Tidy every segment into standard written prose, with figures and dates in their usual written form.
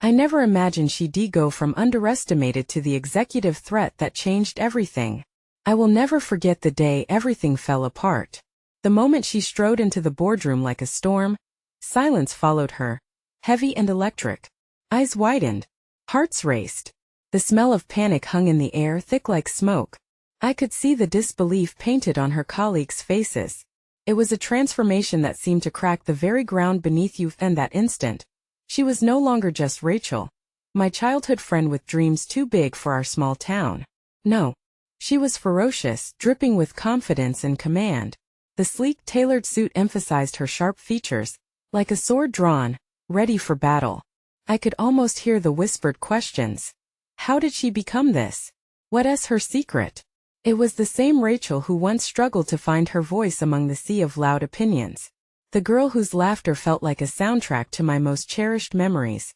I never imagined she'd go from underestimated to the executive threat that changed everything. I will never forget the day everything fell apart. The moment she strode into the boardroom like a storm, silence followed her, heavy and electric. Eyes widened, hearts raced. The smell of panic hung in the air thick like smoke. I could see the disbelief painted on her colleagues' faces. It was a transformation that seemed to crack the very ground beneath you, and that instant, she was no longer just Rachel, my childhood friend with dreams too big for our small town. No. She was ferocious, dripping with confidence and command. The sleek, tailored suit emphasized her sharp features, like a sword drawn, ready for battle. I could almost hear the whispered questions. How did she become this? What is her secret? It was the same Rachel who once struggled to find her voice among the sea of loud opinions. The girl whose laughter felt like a soundtrack to my most cherished memories.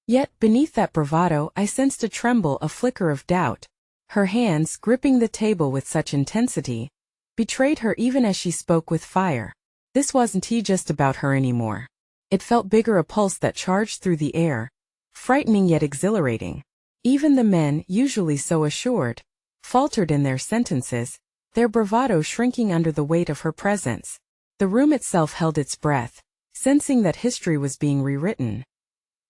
Yet, beneath that bravado, I sensed a tremble, a flicker of doubt. Her hands, gripping the table with such intensity, betrayed her even as she spoke with fire. This wasn't just about her anymore. It felt bigger, a pulse that charged through the air, frightening yet exhilarating. Even the men, usually so assured, faltered in their sentences, their bravado shrinking under the weight of her presence. The room itself held its breath, sensing that history was being rewritten.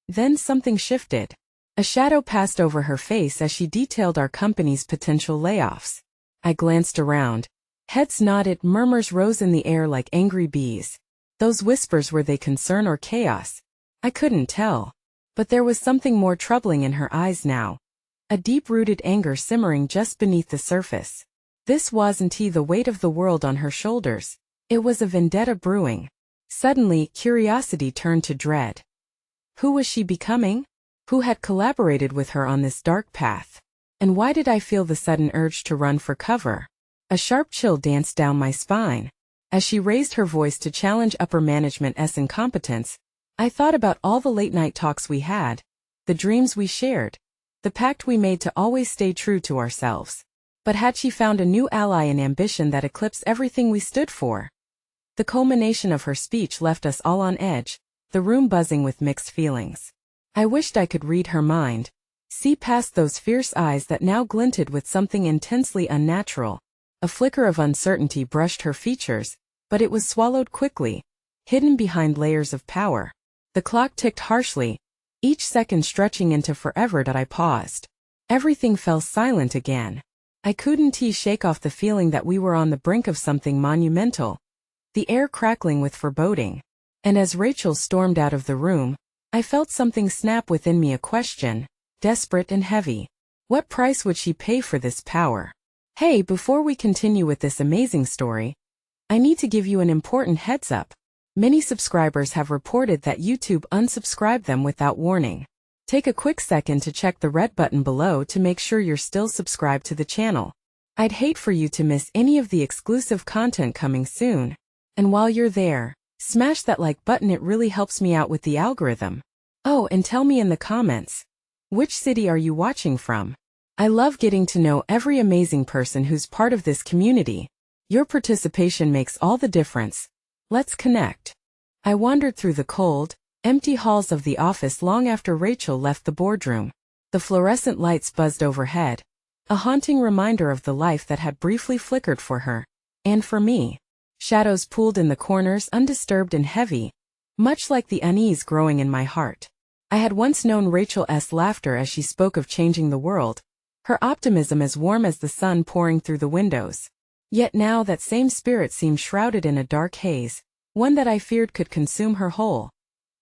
Then something shifted. A shadow passed over her face as she detailed our company's potential layoffs. I glanced around. Heads nodded, murmurs rose in the air like angry bees. Those whispers, were they concern or chaos? I couldn't tell. But there was something more troubling in her eyes now. A deep-rooted anger simmering just beneath the surface. This wasn't the weight of the world on her shoulders. It was a vendetta brewing. Suddenly, curiosity turned to dread. Who was she becoming? Who had collaborated with her on this dark path? And why did I feel the sudden urge to run for cover? A sharp chill danced down my spine. As she raised her voice to challenge upper management's incompetence, I thought about all the late-night talks we had, the dreams we shared, the pact we made to always stay true to ourselves. But had she found a new ally in ambition that eclipsed everything we stood for? The culmination of her speech left us all on edge, the room buzzing with mixed feelings. I wished I could read her mind, see past those fierce eyes that now glinted with something intensely unnatural. A flicker of uncertainty brushed her features, but it was swallowed quickly, hidden behind layers of power. The clock ticked harshly, each second stretching into forever. I paused. Everything fell silent again. I couldn't shake off the feeling that we were on the brink of something monumental, the air crackling with foreboding. And as Rachel stormed out of the room, I felt something snap within me, a question, desperate and heavy. What price would she pay for this power? Hey, before we continue with this amazing story, I need to give you an important heads up. Many subscribers have reported that YouTube unsubscribed them without warning. Take a quick second to check the red button below to make sure you're still subscribed to the channel. I'd hate for you to miss any of the exclusive content coming soon. And while you're there, smash that like button, it really helps me out with the algorithm. Oh, and tell me in the comments, which city are you watching from? I love getting to know every amazing person who's part of this community. Your participation makes all the difference. Let's connect. I wandered through the cold, empty halls of the office long after Rachel left the boardroom. The fluorescent lights buzzed overhead, a haunting reminder of the life that had briefly flickered for her. And for me. Shadows pooled in the corners, undisturbed and heavy, much like the unease growing in my heart. I had once known Rachel's laughter as she spoke of changing the world, her optimism as warm as the sun pouring through the windows. Yet now that same spirit seemed shrouded in a dark haze, one that I feared could consume her whole.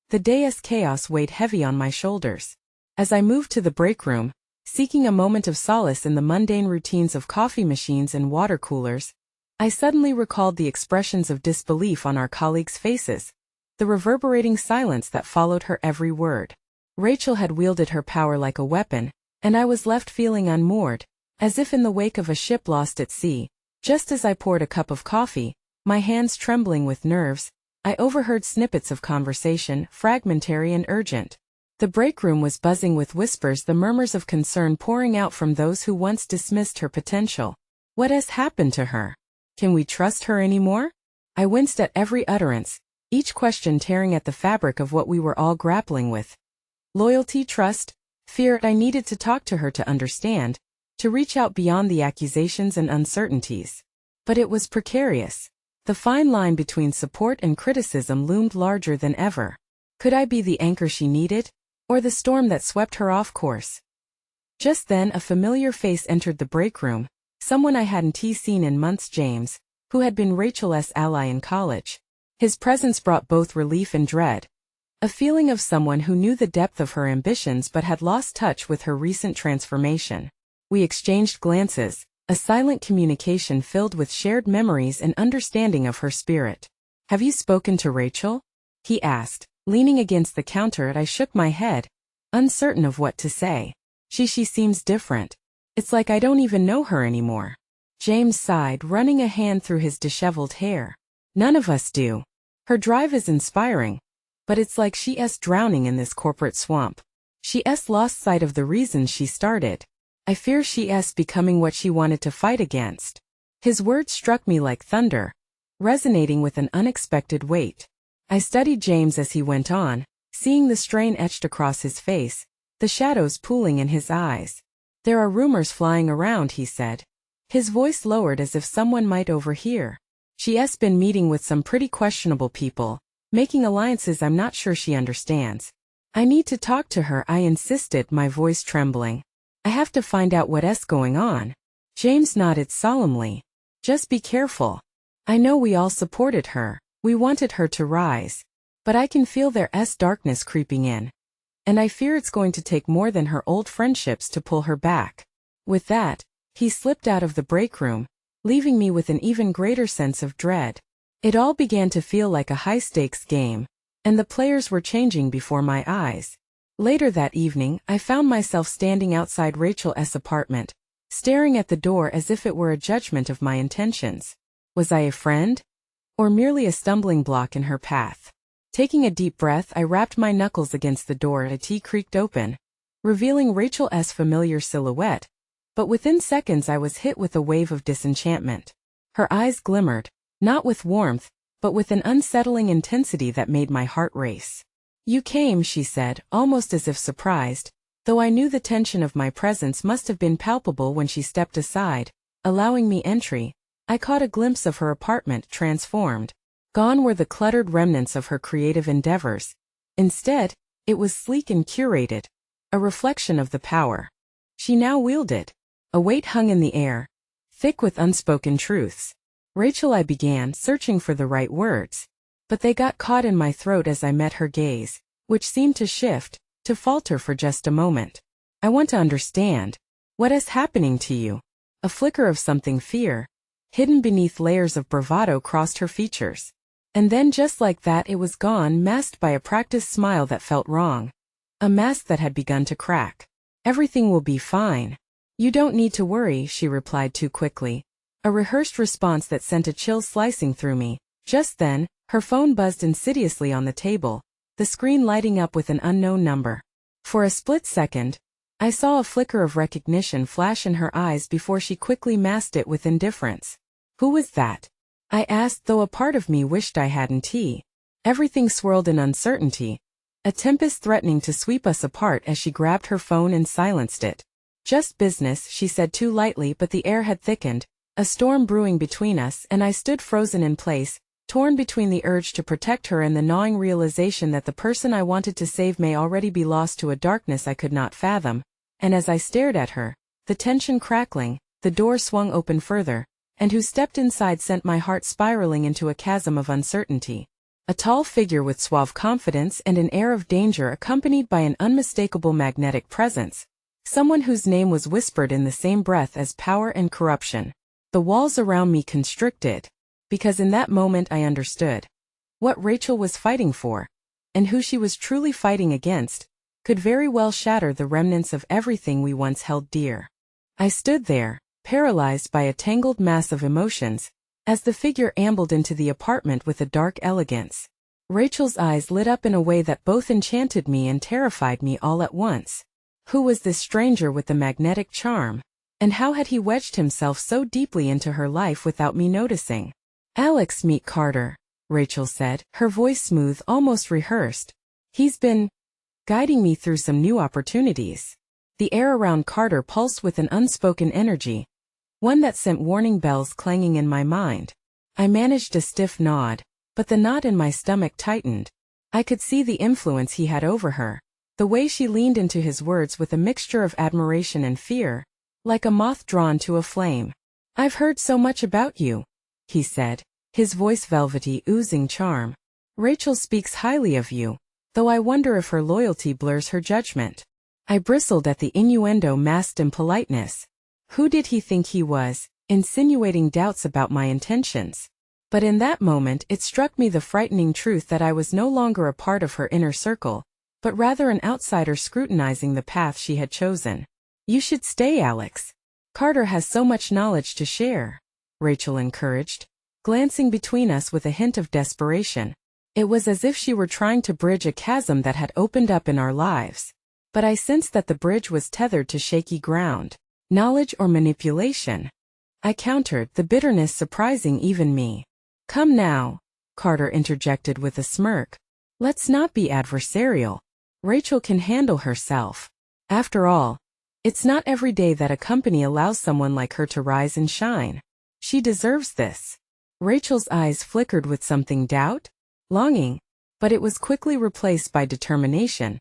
The day's chaos weighed heavy on my shoulders. As I moved to the break room, seeking a moment of solace in the mundane routines of coffee machines and water coolers, I suddenly recalled the expressions of disbelief on our colleagues' faces, the reverberating silence that followed her every word. Rachel had wielded her power like a weapon, and I was left feeling unmoored, as if in the wake of a ship lost at sea. Just as I poured a cup of coffee, my hands trembling with nerves, I overheard snippets of conversation, fragmentary and urgent. The break room was buzzing with whispers, the murmurs of concern pouring out from those who once dismissed her potential. What has happened to her? Can we trust her anymore? I winced at every utterance, each question tearing at the fabric of what we were all grappling with. Loyalty, trust, fear. I needed to talk to her to understand, to reach out beyond the accusations and uncertainties. But it was precarious. The fine line between support and criticism loomed larger than ever. Could I be the anchor she needed, or the storm that swept her off course? Just then a familiar face entered the break room, someone I hadn't seen in months. James, who had been Rachel's ally in college. His presence brought both relief and dread. A feeling of someone who knew the depth of her ambitions but had lost touch with her recent transformation. We exchanged glances, a silent communication filled with shared memories and understanding of her spirit. "Have you spoken to Rachel?" he asked, leaning against the counter. I shook my head, uncertain of what to say. She seems different. It's like I don't even know her anymore." James sighed, running a hand through his disheveled hair. "None of us do. Her drive is inspiring. But it's like she's drowning in this corporate swamp. She's lost sight of the reasons she started. I fear she's becoming what she wanted to fight against." His words struck me like thunder, resonating with an unexpected weight. I studied James as he went on, seeing the strain etched across his face, the shadows pooling in his eyes. "There are rumors flying around," he said, his voice lowered as if someone might overhear. "She's been meeting with some pretty questionable people, making alliances I'm not sure she understands. I need to talk to her," I insisted, my voice trembling. "I have to find out what's going on." James nodded solemnly. "Just be careful. I know we all supported her. We wanted her to rise. But I can feel there's darkness creeping in. And I fear it's going to take more than her old friendships to pull her back." With that, he slipped out of the break room, leaving me with an even greater sense of dread. It all began to feel like a high-stakes game, and the players were changing before my eyes. Later that evening, I found myself standing outside Rachel's apartment, staring at the door as if it were a judgment of my intentions. Was I a friend? Or merely a stumbling block in her path? Taking a deep breath, I rapped my knuckles against the door. A key creaked open, revealing Rachel's familiar silhouette, but within seconds I was hit with a wave of disenchantment. Her eyes glimmered, not with warmth, but with an unsettling intensity that made my heart race. "You came," she said, almost as if surprised, though I knew the tension of my presence must have been palpable when she stepped aside, allowing me entry. I caught a glimpse of her apartment, transformed. Gone were the cluttered remnants of her creative endeavors. Instead, it was sleek and curated, a reflection of the power she now wielded. A weight hung in the air, thick with unspoken truths. "Rachel," I began, searching for the right words. But they got caught in my throat as I met her gaze, which seemed to shift, to falter for just a moment. "I want to understand. What is happening to you?" A flicker of something fear, hidden beneath layers of bravado, crossed her features. And then just like that it was gone, masked by a practiced smile that felt wrong. A mask that had begun to crack. "Everything will be fine. You don't need to worry," she replied too quickly. A rehearsed response that sent a chill slicing through me. Just then, her phone buzzed insidiously on the table, the screen lighting up with an unknown number. For a split second, I saw a flicker of recognition flash in her eyes before she quickly masked it with indifference. "Who was that?" I asked, though a part of me wished I hadn't. Everything swirled in uncertainty, a tempest threatening to sweep us apart as she grabbed her phone and silenced it. "Just business," she said too lightly, but the air had thickened, a storm brewing between us, and I stood frozen in place, torn between the urge to protect her and the gnawing realization that the person I wanted to save may already be lost to a darkness I could not fathom. And as I stared at her, the tension crackling, the door swung open further, and who stepped inside sent my heart spiraling into a chasm of uncertainty. A tall figure with suave confidence and an air of danger, accompanied by an unmistakable magnetic presence. Someone whose name was whispered in the same breath as power and corruption. The walls around me constricted, because in that moment I understood what Rachel was fighting for, and who she was truly fighting against, could very well shatter the remnants of everything we once held dear. I stood there, paralyzed by a tangled mass of emotions, as the figure ambled into the apartment with a dark elegance. Rachel's eyes lit up in a way that both enchanted me and terrified me all at once. Who was this stranger with the magnetic charm? And how had he wedged himself so deeply into her life without me noticing? "Alex, meet Carter," Rachel said, her voice smooth, almost rehearsed. "He's been guiding me through some new opportunities. The air around Carter pulsed with an unspoken energy, one that sent warning bells clanging in my mind. I managed a stiff nod, but the knot in my stomach tightened. I could see the influence he had over her, the way she leaned into his words with a mixture of admiration and fear, like a moth drawn to a flame. "I've heard so much about you," he said, his voice velvety, oozing charm. "Rachel speaks highly of you, though I wonder if her loyalty blurs her judgment." I bristled at the innuendo masked in politeness. Who did he think he was, insinuating doubts about my intentions? But in that moment it struck me the frightening truth that I was no longer a part of her inner circle, but rather an outsider scrutinizing the path she had chosen. "You should stay, Alex. Carter has so much knowledge to share," Rachel encouraged, glancing between us with a hint of desperation. It was as if she were trying to bridge a chasm that had opened up in our lives. But I sensed that the bridge was tethered to shaky ground. Knowledge or manipulation? I countered, the bitterness surprising even me. "Come now," Carter interjected with a smirk. "Let's not be adversarial. Rachel can handle herself. After all, it's not every day that a company allows someone like her to rise and shine. She deserves this." Rachel's eyes flickered with something, doubt? Longing? But it was quickly replaced by determination,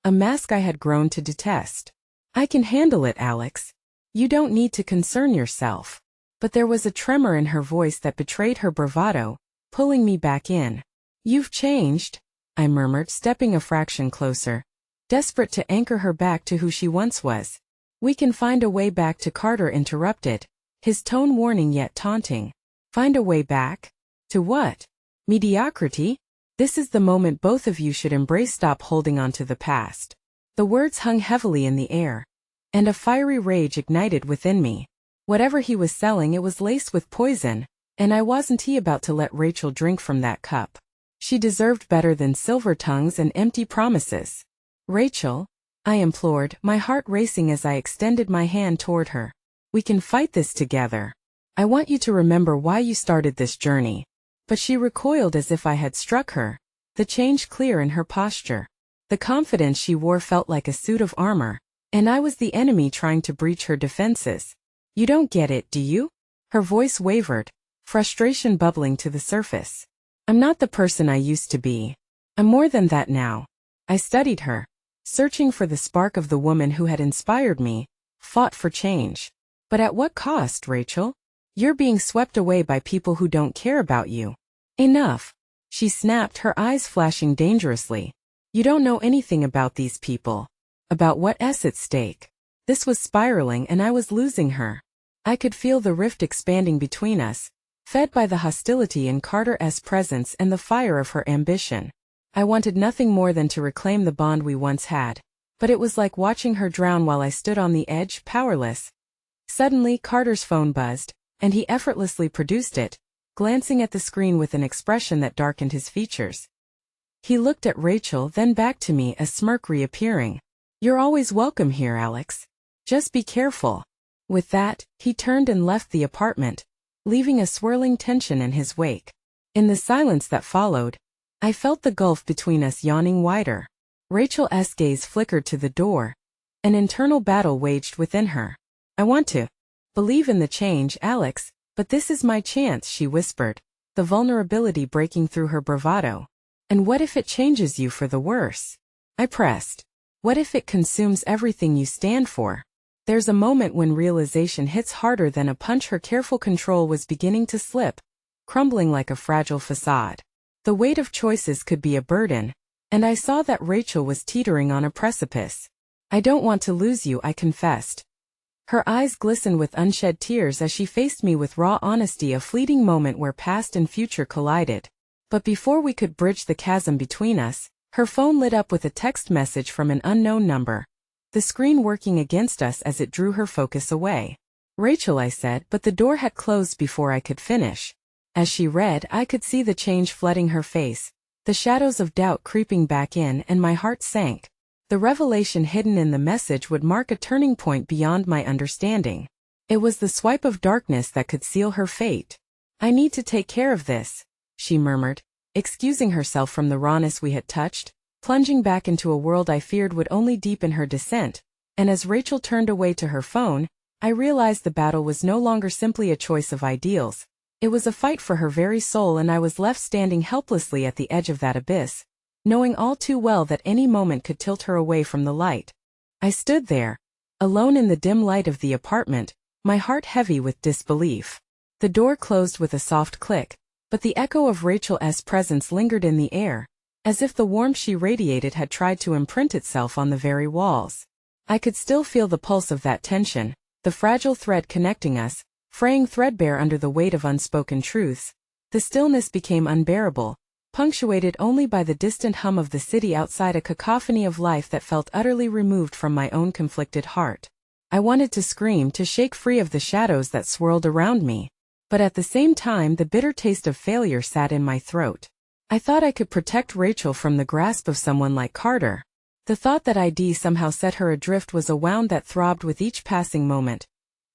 a mask I had grown to detest. "I can handle it, Alex. You don't need to concern yourself." But there was a tremor in her voice that betrayed her bravado, pulling me back in. "You've changed," I murmured, stepping a fraction closer, desperate to anchor her back to who she once was. "We can find a way back to," Carter interrupted, his tone warning yet taunting. "Find a way back? To what? Mediocrity? This is the moment both of you should embrace. Stop holding on to the past." The words hung heavily in the air, and a fiery rage ignited within me. Whatever he was selling, it was laced with poison, and I wasn't about to let Rachel drink from that cup. She deserved better than silver tongues and empty promises. "Rachel," I implored, my heart racing as I extended my hand toward her. "We can fight this together. I want you to remember why you started this journey." But she recoiled as if I had struck her, the change clear in her posture. The confidence she wore felt like a suit of armor, and I was the enemy trying to breach her defenses. "You don't get it, do you?" Her voice wavered, frustration bubbling to the surface. "I'm not the person I used to be. I'm more than that now." I studied her, searching for the spark of the woman who had inspired me, fought for change. "But at what cost, Rachel? You're being swept away by people who don't care about you." "Enough," she snapped, her eyes flashing dangerously. "You don't know anything about these people. About what's at stake." This was spiraling and I was losing her. I could feel the rift expanding between us, fed by the hostility in Carter's presence and the fire of her ambition. I wanted nothing more than to reclaim the bond we once had, but it was like watching her drown while I stood on the edge, powerless. Suddenly Carter's phone buzzed, and he effortlessly produced it, glancing at the screen with an expression that darkened his features. He looked at Rachel, then back to me, a smirk reappearing. "You're always welcome here, Alex. Just be careful." With that, he turned and left the apartment, leaving a swirling tension in his wake. In the silence that followed, I felt the gulf between us yawning wider. Rachel's gaze flickered to the door, an internal battle waged within her. "I want to believe in the change, Alex, but this is my chance," she whispered, the vulnerability breaking through her bravado. "And what if it changes you for the worse?" I pressed. "What if it consumes everything you stand for?" There's a moment when realization hits harder than a punch. Her careful control was beginning to slip, crumbling like a fragile facade. The weight of choices could be a burden, and I saw that Rachel was teetering on a precipice. "I don't want to lose you," I confessed. Her eyes glistened with unshed tears as she faced me with raw honesty, a fleeting moment where past and future collided. But before we could bridge the chasm between us, her phone lit up with a text message from an unknown number, the screen working against us as it drew her focus away. "Rachel," I said, but the door had closed before I could finish. As she read, I could see the change flooding her face, the shadows of doubt creeping back in, and my heart sank. The revelation hidden in the message would mark a turning point beyond my understanding. It was the swipe of darkness that could seal her fate. "I need to take care of this," she murmured, excusing herself from the rawness we had touched. plunging back into a world I feared would only deepen her descent, and as Rachel turned away to her phone, I realized the battle was no longer simply a choice of ideals. It was a fight for her very soul, and I was left standing helplessly at the edge of that abyss, knowing all too well that any moment could tilt her away from the light. I stood there, alone in the dim light of the apartment, my heart heavy with disbelief. The door closed with a soft click, but the echo of Rachel's presence lingered in the air, as if the warmth she radiated had tried to imprint itself on the very walls. I could still feel the pulse of that tension, the fragile thread connecting us, fraying threadbare under the weight of unspoken truths. The stillness became unbearable, punctuated only by the distant hum of the city outside, a cacophony of life that felt utterly removed from my own conflicted heart. I wanted to scream, to shake free of the shadows that swirled around me, but at the same time the bitter taste of failure sat in my throat. I thought I could protect Rachel from the grasp of someone like Carter. The thought that I'd somehow set her adrift was a wound that throbbed with each passing moment.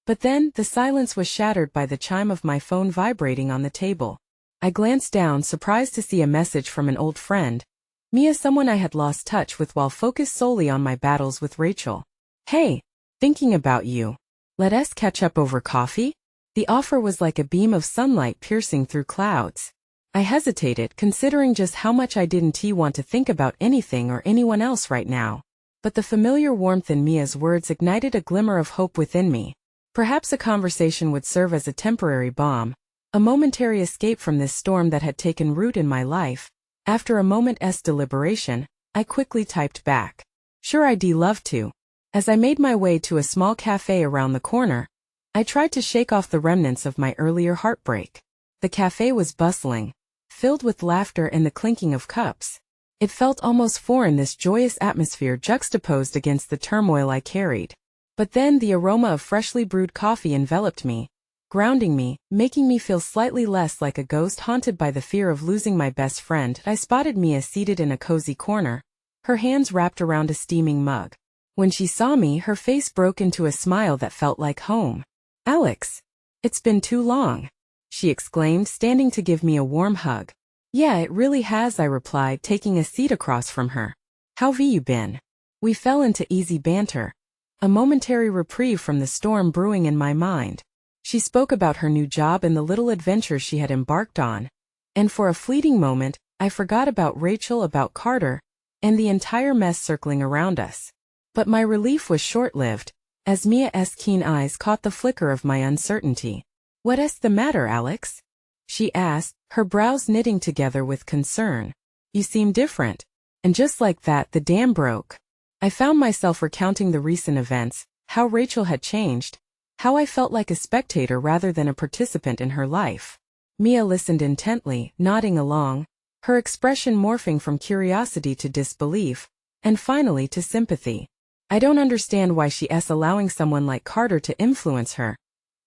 But then, the silence was shattered by the chime of my phone vibrating on the table. I glanced down, surprised to see a message from an old friend. Mia, someone I had lost touch with while focused solely on my battles with Rachel. "Hey, thinking about you. Let's catch up over coffee?" The offer was like a beam of sunlight piercing through clouds. I hesitated, considering just how much I didn't want to think about anything or anyone else right now. But the familiar warmth in Mia's words ignited a glimmer of hope within me. Perhaps a conversation would serve as a temporary balm, a momentary escape from this storm that had taken root in my life. After a moment's deliberation, I quickly typed back, "Sure, I'd love to." As I made my way to a small cafe around the corner, I tried to shake off the remnants of my earlier heartbreak. The cafe was bustling, filled with laughter and the clinking of cups. It felt almost foreign, this joyous atmosphere juxtaposed against the turmoil I carried. But then the aroma of freshly brewed coffee enveloped me, grounding me, making me feel slightly less like a ghost haunted by the fear of losing my best friend. I spotted Mia seated in a cozy corner, her hands wrapped around a steaming mug. When she saw me, her face broke into a smile that felt like home. "Alex, it's been too long," she exclaimed, standing to give me a warm hug. "Yeah, it really has," I replied, taking a seat across from her. "How've you been?" We fell into easy banter, a momentary reprieve from the storm brewing in my mind. She spoke about her new job and the little adventures she had embarked on, and for a fleeting moment, I forgot about Rachel, about Carter, and the entire mess circling around us. But my relief was short-lived, as Mia's keen eyes caught the flicker of my uncertainty. "What's the matter, Alex?" she asked, her brows knitting together with concern. "You seem different." And just like that, the dam broke. I found myself recounting the recent events, how Rachel had changed, how I felt like a spectator rather than a participant in her life. Mia listened intently, nodding along, her expression morphing from curiosity to disbelief, and finally to sympathy. "I don't understand why she's allowing someone like Carter to influence her,"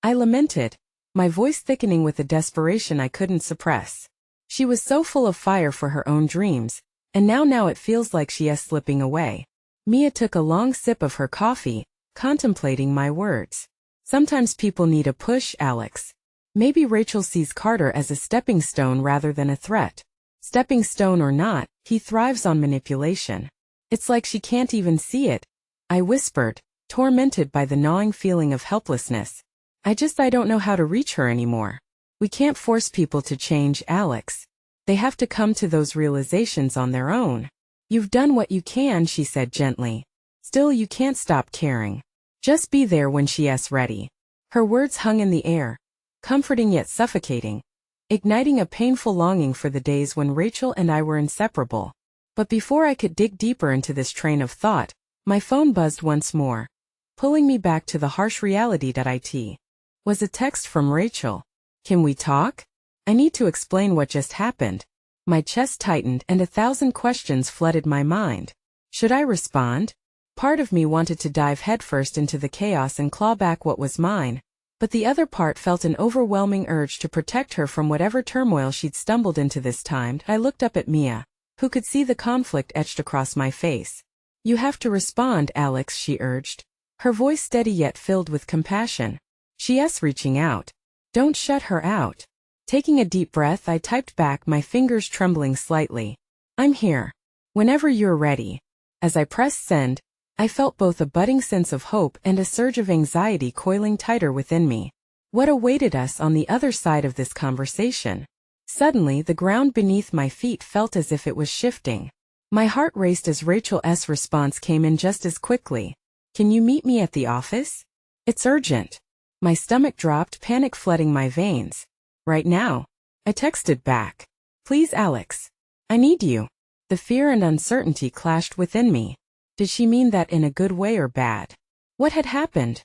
I lamented, my voice thickening with a desperation I couldn't suppress. "She was so full of fire for her own dreams, and now it feels like she's slipping away." Mia took a long sip of her coffee, contemplating my words. "Sometimes people need a push, Alex. Maybe Rachel sees Carter as a stepping stone rather than a threat. Stepping stone or not, he thrives on manipulation. It's like she can't even see it," I whispered, tormented by the gnawing feeling of helplessness. I don't know how to reach her anymore." "We can't force people to change, Alex. They have to come to those realizations on their own. You've done what you can," she said gently. "Still, you can't stop caring. Just be there when she's ready." Her words hung in the air, comforting yet suffocating, igniting a painful longing for the days when Rachel and I were inseparable. But before I could dig deeper into this train of thought, my phone buzzed once more, pulling me back to the harsh reality that it was a text from Rachel. "Can we talk? I need to explain what just happened." My chest tightened and 1,000 questions flooded my mind. Should I respond? Part of me wanted to dive headfirst into the chaos and claw back what was mine, but the other part felt an overwhelming urge to protect her from whatever turmoil she'd stumbled into this time. I looked up at Mia, who could see the conflict etched across my face. "You have to respond, Alex," she urged, her voice steady yet filled with compassion. "She's reaching out. Don't shut her out." Taking a deep breath, I typed back, my fingers trembling slightly. "I'm here. Whenever you're ready. As I pressed send, I felt both a budding sense of hope and a surge of anxiety coiling tighter within me. What awaited us on the other side of this conversation? Suddenly, the ground beneath my feet felt as if it was shifting. My heart raced as Rachel's response came in just as quickly. Can you meet me at the office? It's urgent. My stomach dropped, panic flooding my veins. Right now. I texted back. Please, Alex. I need you. The fear and uncertainty clashed within me. Did she mean that in a good way or bad? What had happened?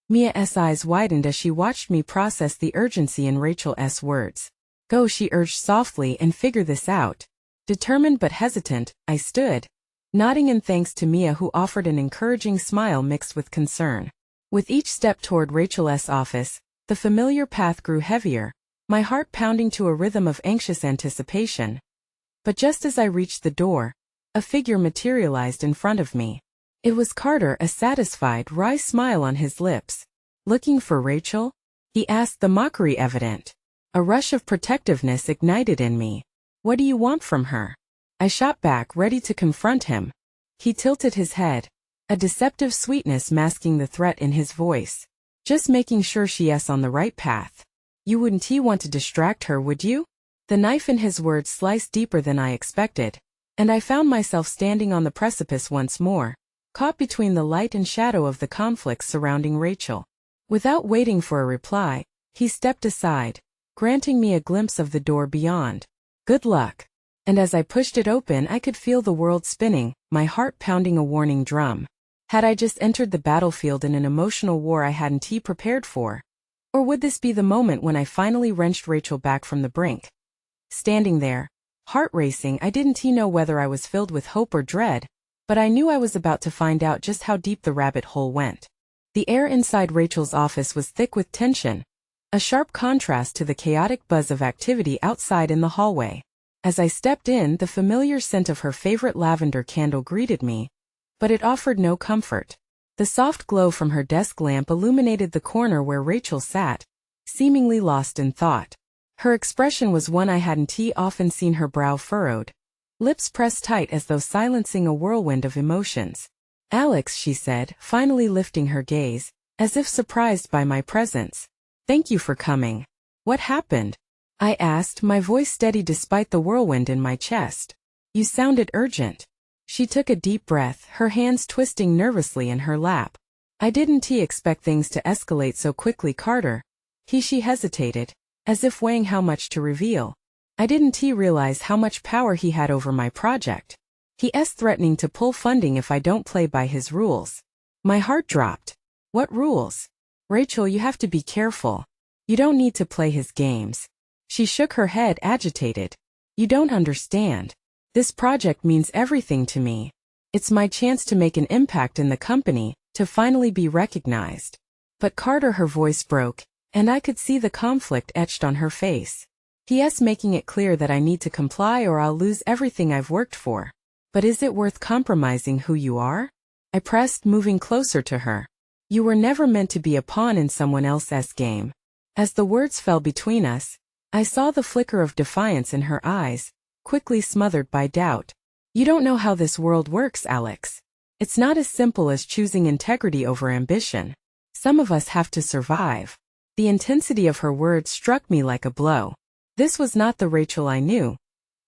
Mia's eyes widened as she watched me process the urgency in Rachel's words. Go, she urged softly, and figure this out. Determined but hesitant, I stood, nodding in thanks to Mia, who offered an encouraging smile mixed with concern. With each step toward Rachel's office, the familiar path grew heavier, my heart pounding to a rhythm of anxious anticipation. But just as I reached the door, a figure materialized in front of me. It was Carter, a satisfied, wry smile on his lips. Looking for Rachel? He asked, the mockery evident. A rush of protectiveness ignited in me. What do you want from her? I shot back, ready to confront him. He tilted his head, a deceptive sweetness masking the threat in his voice. Just making sure she's on the right path. You wouldn't want to distract her, would you? The knife in his words sliced deeper than I expected, and I found myself standing on the precipice once more, caught between the light and shadow of the conflicts surrounding Rachel. Without waiting for a reply, he stepped aside, granting me a glimpse of the door beyond. Good luck. And as I pushed it open, I could feel the world spinning, my heart pounding a warning drum. Had I just entered the battlefield in an emotional war I hadn't prepared for? Or would this be the moment when I finally wrenched Rachel back from the brink? Standing there, heart racing, I didn't know whether I was filled with hope or dread, but I knew I was about to find out just how deep the rabbit hole went. The air inside Rachel's office was thick with tension, a sharp contrast to the chaotic buzz of activity outside in the hallway. As I stepped in, the familiar scent of her favorite lavender candle greeted me, but it offered no comfort. The soft glow from her desk lamp illuminated the corner where Rachel sat, seemingly lost in thought. Her expression was one I hadn't often seen, her brow furrowed, lips pressed tight as though silencing a whirlwind of emotions. Alex, she said, finally lifting her gaze, as if surprised by my presence. Thank you for coming. What happened? I asked, my voice steady despite the whirlwind in my chest. You sounded urgent. She took a deep breath, her hands twisting nervously in her lap. I didn't expect things to escalate so quickly, Carter. She hesitated, as if weighing how much to reveal. I didn't realize how much power he had over my project. He's threatening to pull funding if I don't play by his rules. My heart dropped. What rules? Rachel, you have to be careful. You don't need to play his games. She shook her head, agitated. You don't understand. This project means everything to me. It's my chance to make an impact in the company, to finally be recognized. But Carter, her voice broke, and I could see the conflict etched on her face. He's making it clear that I need to comply or I'll lose everything I've worked for. But is it worth compromising who you are? I pressed, moving closer to her. You were never meant to be a pawn in someone else's game. As the words fell between us, I saw the flicker of defiance in her eyes, quickly smothered by doubt. You don't know how this world works, Alex. It's not as simple as choosing integrity over ambition. Some of us have to survive. The intensity of her words struck me like a blow. This was not the Rachel I knew.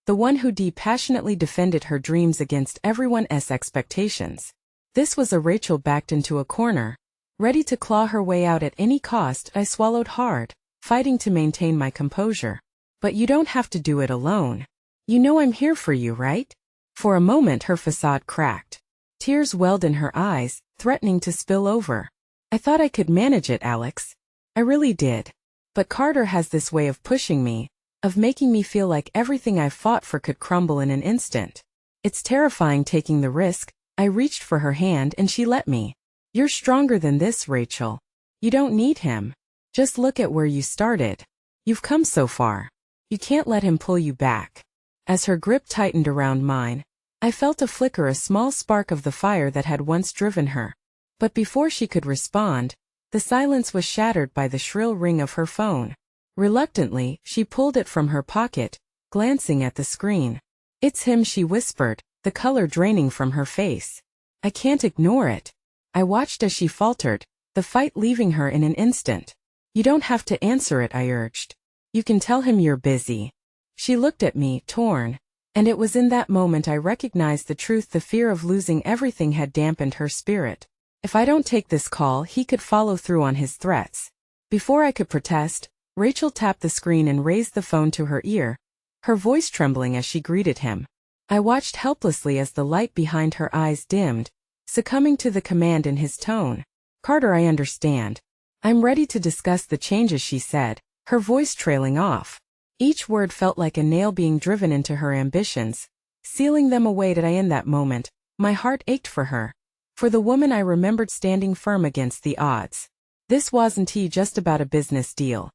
The one who passionately defended her dreams against everyone's expectations. This was a Rachel backed into a corner, ready to claw her way out at any cost. I swallowed hard, fighting to maintain my composure. But you don't have to do it alone. You know I'm here for you, right? For a moment her facade cracked. Tears welled in her eyes, threatening to spill over. I thought I could manage it, Alex. I really did. But Carter has this way of pushing me, of making me feel like everything I've fought for could crumble in an instant. It's terrifying taking the risk. I reached for her hand and she let me. You're stronger than this, Rachel. You don't need him. Just look at where you started. You've come so far. You can't let him pull you back. As her grip tightened around mine, I felt a flicker, a small spark of the fire that had once driven her. But before she could respond, the silence was shattered by the shrill ring of her phone. Reluctantly, she pulled it from her pocket, glancing at the screen. It's him, she whispered, the color draining from her face. I can't ignore it. I watched as she faltered, the fight leaving her in an instant. You don't have to answer it, I urged. You can tell him you're busy. She looked at me, torn. And it was in that moment I recognized the truth. The fear of losing everything had dampened her spirit. If I don't take this call, he could follow through on his threats. Before I could protest, Rachel tapped the screen and raised the phone to her ear, her voice trembling as she greeted him. I watched helplessly as the light behind her eyes dimmed, succumbing to the command in his tone. Carter, I understand. I'm ready to discuss the changes, she said, her voice trailing off. Each word felt like a nail being driven into her ambitions, sealing them away. In that moment, my heart ached for her. For the woman I remembered standing firm against the odds. This wasn't just about a business deal.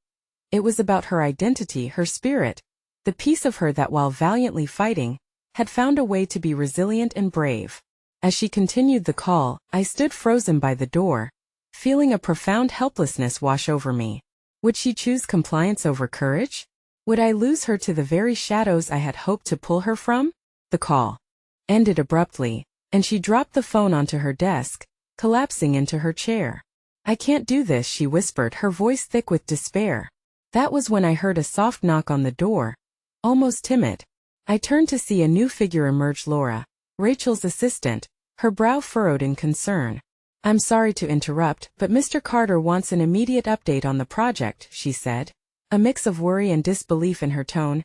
It was about her identity, her spirit, the piece of her that, while valiantly fighting, had found a way to be resilient and brave. As she continued the call, I stood frozen by the door, feeling a profound helplessness wash over me. Would she choose compliance over courage? Would I lose her to the very shadows I had hoped to pull her from? The call ended abruptly, and she dropped the phone onto her desk, collapsing into her chair. I can't do this, she whispered, her voice thick with despair. That was when I heard a soft knock on the door, almost timid. I turned to see a new figure emerge, Laura, Rachel's assistant, her brow furrowed in concern. I'm sorry to interrupt, but Mr. Carter wants an immediate update on the project, she said, a mix of worry and disbelief in her tone.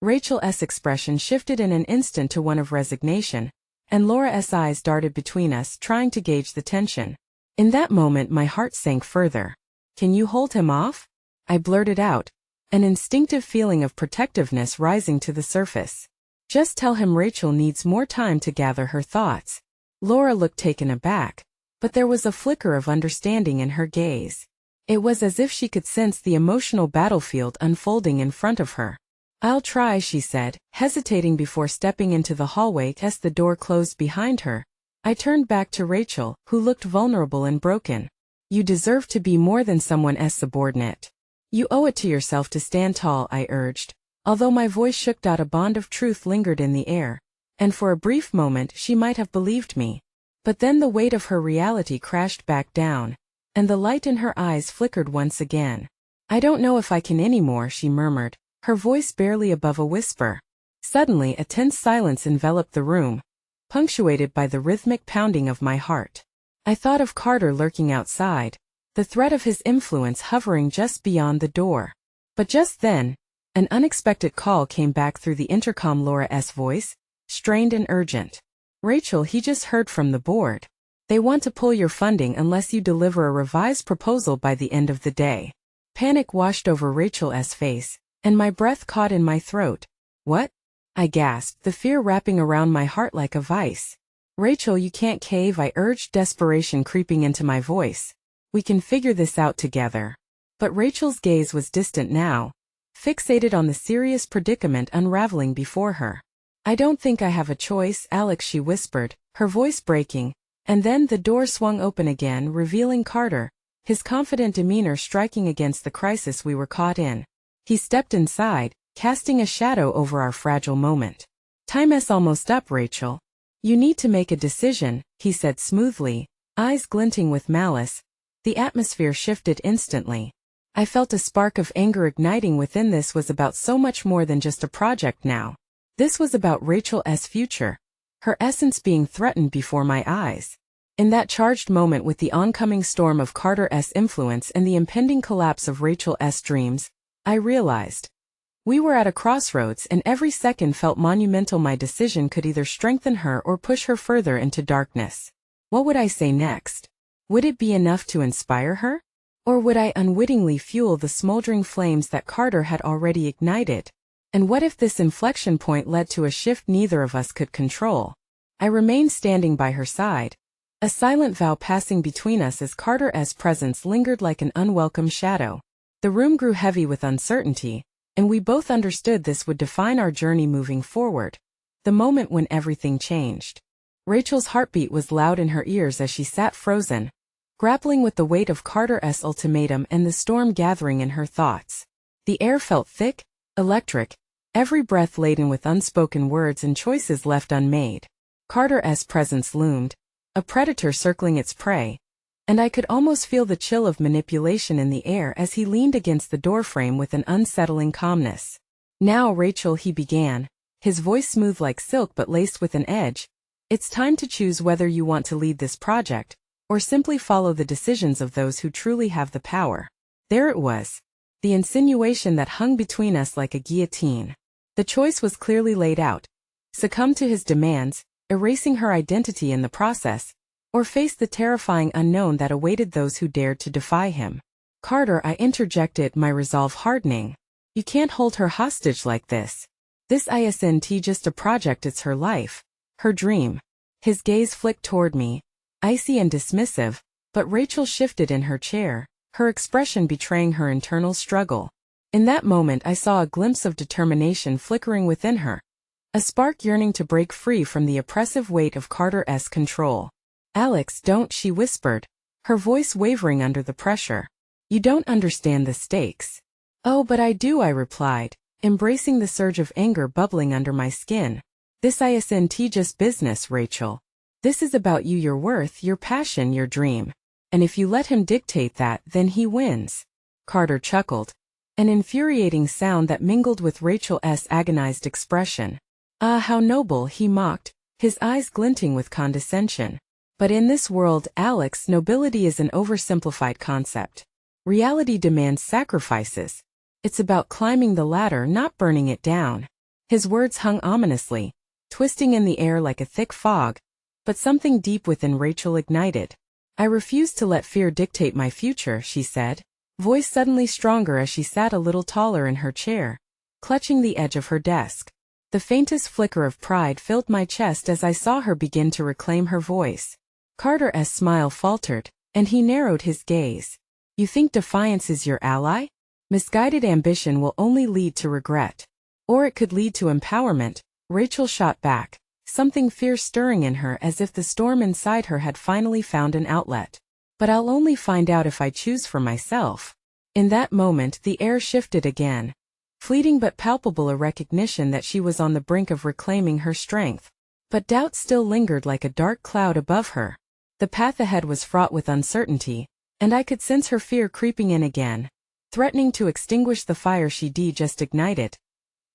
Rachel's expression shifted in an instant to one of resignation, and Laura's eyes darted between us, trying to gauge the tension. In that moment my heart sank further. Can you hold him off? I blurted out, an instinctive feeling of protectiveness rising to the surface. Just tell him Rachel needs more time to gather her thoughts. Laura looked taken aback, but there was a flicker of understanding in her gaze. It was as if she could sense the emotional battlefield unfolding in front of her. I'll try, she said, hesitating before stepping into the hallway as the door closed behind her. I turned back to Rachel, who looked vulnerable and broken. You deserve to be more than someone's subordinate. You owe it to yourself to stand tall, I urged, although my voice shook out. A bond of truth lingered in the air, and for a brief moment she might have believed me. But then the weight of her reality crashed back down, and the light in her eyes flickered once again. I don't know if I can anymore, she murmured, her voice barely above a whisper. Suddenly a tense silence enveloped the room, punctuated by the rhythmic pounding of my heart. I thought of Carter lurking outside, the threat of his influence hovering just beyond the door. But just then, an unexpected call came back through the intercom, Laura's voice, strained and urgent. Rachel, he just heard from the board. They want to pull your funding unless you deliver a revised proposal by the end of the day. Panic washed over Rachel's face, and my breath caught in my throat. What? I gasped, the fear wrapping around my heart like a vice. Rachel, you can't cave, I urged, desperation creeping into my voice. We can figure this out together. But Rachel's gaze was distant now, fixated on the serious predicament unraveling before her. I don't think I have a choice, Alex, she whispered, her voice breaking. And then the door swung open again, revealing Carter, his confident demeanor striking against the crisis we were caught in. He stepped inside, casting a shadow over our fragile moment. Time's almost up, Rachel. You need to make a decision, he said smoothly, eyes glinting with malice. The atmosphere shifted instantly. I felt a spark of anger igniting within. This was about so much more than just a project now. This was about Rachel's future, her essence being threatened before my eyes. In that charged moment, with the oncoming storm of Carter's influence and the impending collapse of Rachel's dreams, I realized we were at a crossroads, and every second felt monumental. My decision could either strengthen her or push her further into darkness. What would I say next? Would it be enough to inspire her? Or would I unwittingly fuel the smoldering flames that Carter had already ignited? And what if this inflection point led to a shift neither of us could control? I remained standing by her side, a silent vow passing between us as Carter's presence lingered like an unwelcome shadow. The room grew heavy with uncertainty, and we both understood this would define our journey moving forward. The moment when everything changed. Rachel's heartbeat was loud in her ears as she sat frozen, grappling with the weight of Carter's ultimatum and the storm gathering in her thoughts. The air felt thick, electric, every breath laden with unspoken words and choices left unmade. Carter's presence loomed, a predator circling its prey, and I could almost feel the chill of manipulation in the air as he leaned against the doorframe with an unsettling calmness. "Now, Rachel," he began, his voice smooth like silk but laced with an edge, "it's time to choose whether you want to lead this project, or simply follow the decisions of those who truly have the power." There it was, the insinuation that hung between us like a guillotine. The choice was clearly laid out: succumb to his demands, erasing her identity in the process, or face the terrifying unknown that awaited those who dared to defy him. "Carter," I interjected, my resolve hardening, "you can't hold her hostage like this. This isn't just a project, it's her life, her dream." His gaze flicked toward me, icy and dismissive, but Rachel shifted in her chair, her expression betraying her internal struggle. In that moment I saw a glimpse of determination flickering within her, a spark yearning to break free from the oppressive weight of Carter's control. "Alex, don't," she whispered, her voice wavering under the pressure. "You don't understand the stakes." "Oh, but I do," I replied, embracing the surge of anger bubbling under my skin. "This isn't just business, Rachel. This is about you, your worth, your passion, your dream. And if you let him dictate that, then he wins." Carter chuckled, an infuriating sound that mingled with Rachel's agonized expression. "Ah, how noble," he mocked, his eyes glinting with condescension. "But in this world, Alex, nobility is an oversimplified concept. Reality demands sacrifices. It's about climbing the ladder, not burning it down." His words hung ominously, twisting in the air like a thick fog, but something deep within Rachel ignited. "I refuse to let fear dictate my future," she said, voice suddenly stronger as she sat a little taller in her chair, clutching the edge of her desk. The faintest flicker of pride filled my chest as I saw her begin to reclaim her voice. Carter's smile faltered, and he narrowed his gaze. "You think defiance is your ally? Misguided ambition will only lead to regret. Or it could lead to empowerment," Rachel shot back, something fierce stirring in her as if the storm inside her had finally found an outlet. "But I'll only find out if I choose for myself." In that moment the air shifted again, fleeting but palpable a recognition that she was on the brink of reclaiming her strength. But doubt still lingered like a dark cloud above her. The path ahead was fraught with uncertainty, and I could sense her fear creeping in again, threatening to extinguish the fire she'd just ignited.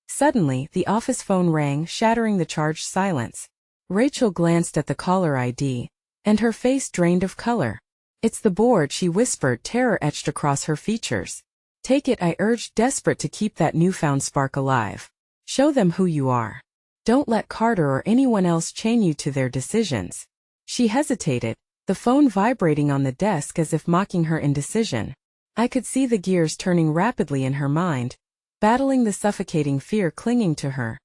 Suddenly, the office phone rang, shattering the charged silence. Rachel glanced at the caller ID, and her face drained of color. "It's the board," she whispered, terror etched across her features. "Take it," I urged, desperate to keep that newfound spark alive. "Show them who you are. Don't let Carter or anyone else chain you to their decisions." She hesitated, the phone vibrating on the desk as if mocking her indecision. I could see the gears turning rapidly in her mind, battling the suffocating fear clinging to her.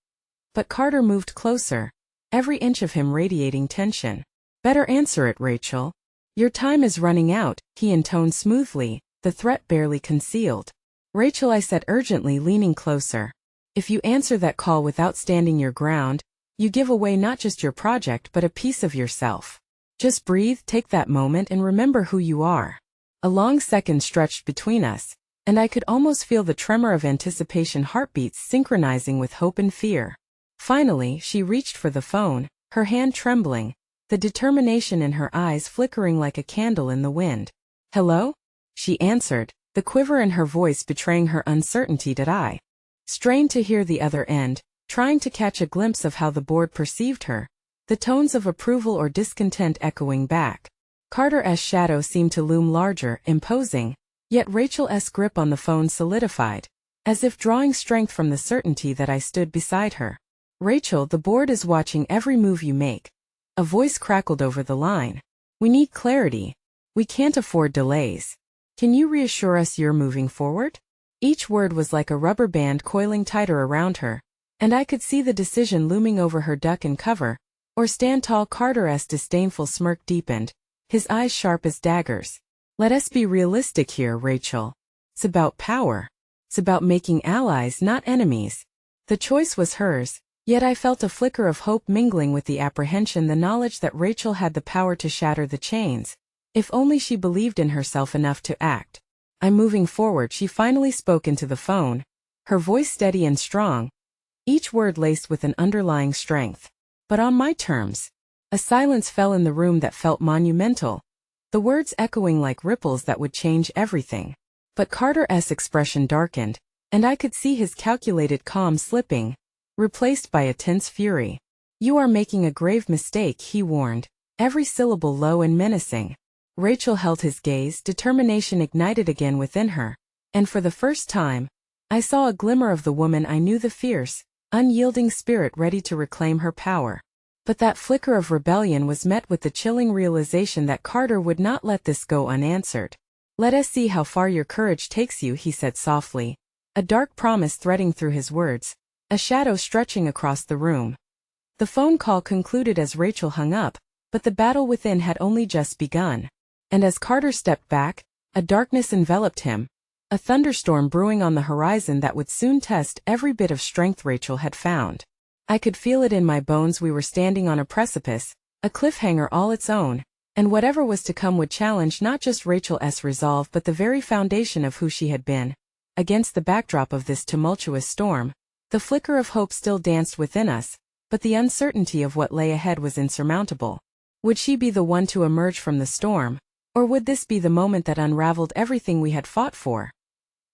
But Carter moved closer, every inch of him radiating tension. "Better answer it, Rachel. Your time is running out," he intoned smoothly, the threat barely concealed. "Rachel," I said urgently, leaning closer, "if you answer that call without standing your ground, you give away not just your project but a piece of yourself. Just breathe, take that moment, and remember who you are." A long second stretched between us, and I could almost feel the tremor of anticipation, heartbeats synchronizing with hope and fear. Finally, she reached for the phone, her hand trembling, the determination in her eyes flickering like a candle in the wind. "Hello?" she answered, the quiver in her voice betraying her uncertainty. I strained to hear the other end, trying to catch a glimpse of how the board perceived her, the tones of approval or discontent echoing back. Carter's shadow seemed to loom larger, imposing, yet Rachel's grip on the phone solidified, as if drawing strength from the certainty that I stood beside her. "Rachel, the board is watching every move you make." A voice crackled over the line. "We need clarity. We can't afford delays. Can you reassure us you're moving forward?" Each word was like a rubber band coiling tighter around her, and I could see the decision looming over her. Duck and cover, or stand tall. Carter's disdainful smirk deepened, his eyes sharp as daggers. "Let us be realistic here, Rachel. It's about power. It's about making allies, not enemies." The choice was hers, yet I felt a flicker of hope mingling with the apprehension, the knowledge that Rachel had the power to shatter the chains, if only she believed in herself enough to act. "I'm moving forward," she finally spoke into the phone, her voice steady and strong, each word laced with an underlying strength. "But on my terms." A silence fell in the room that felt monumental, the words echoing like ripples that would change everything. But Carter's expression darkened, and I could see his calculated calm slipping, replaced by a tense fury. "You are making a grave mistake," he warned, every syllable low and menacing. Rachel held his gaze, determination ignited again within her, and for the first time, I saw a glimmer of the woman I knew, the fierce, unyielding spirit ready to reclaim her power. But that flicker of rebellion was met with the chilling realization that Carter would not let this go unanswered. "Let us see how far your courage takes you," he said softly, a dark promise threading through his words, a shadow stretching across the room. The phone call concluded as Rachel hung up, but the battle within had only just begun. And as Carter stepped back, a darkness enveloped him, a thunderstorm brewing on the horizon that would soon test every bit of strength Rachel had found. I could feel it in my bones. We were standing on a precipice, a cliffhanger all its own, and whatever was to come would challenge not just Rachel's resolve but the very foundation of who she had been. Against the backdrop of this tumultuous storm, the flicker of hope still danced within us, but the uncertainty of what lay ahead was insurmountable. Would she be the one to emerge from the storm, or would this be the moment that unraveled everything we had fought for?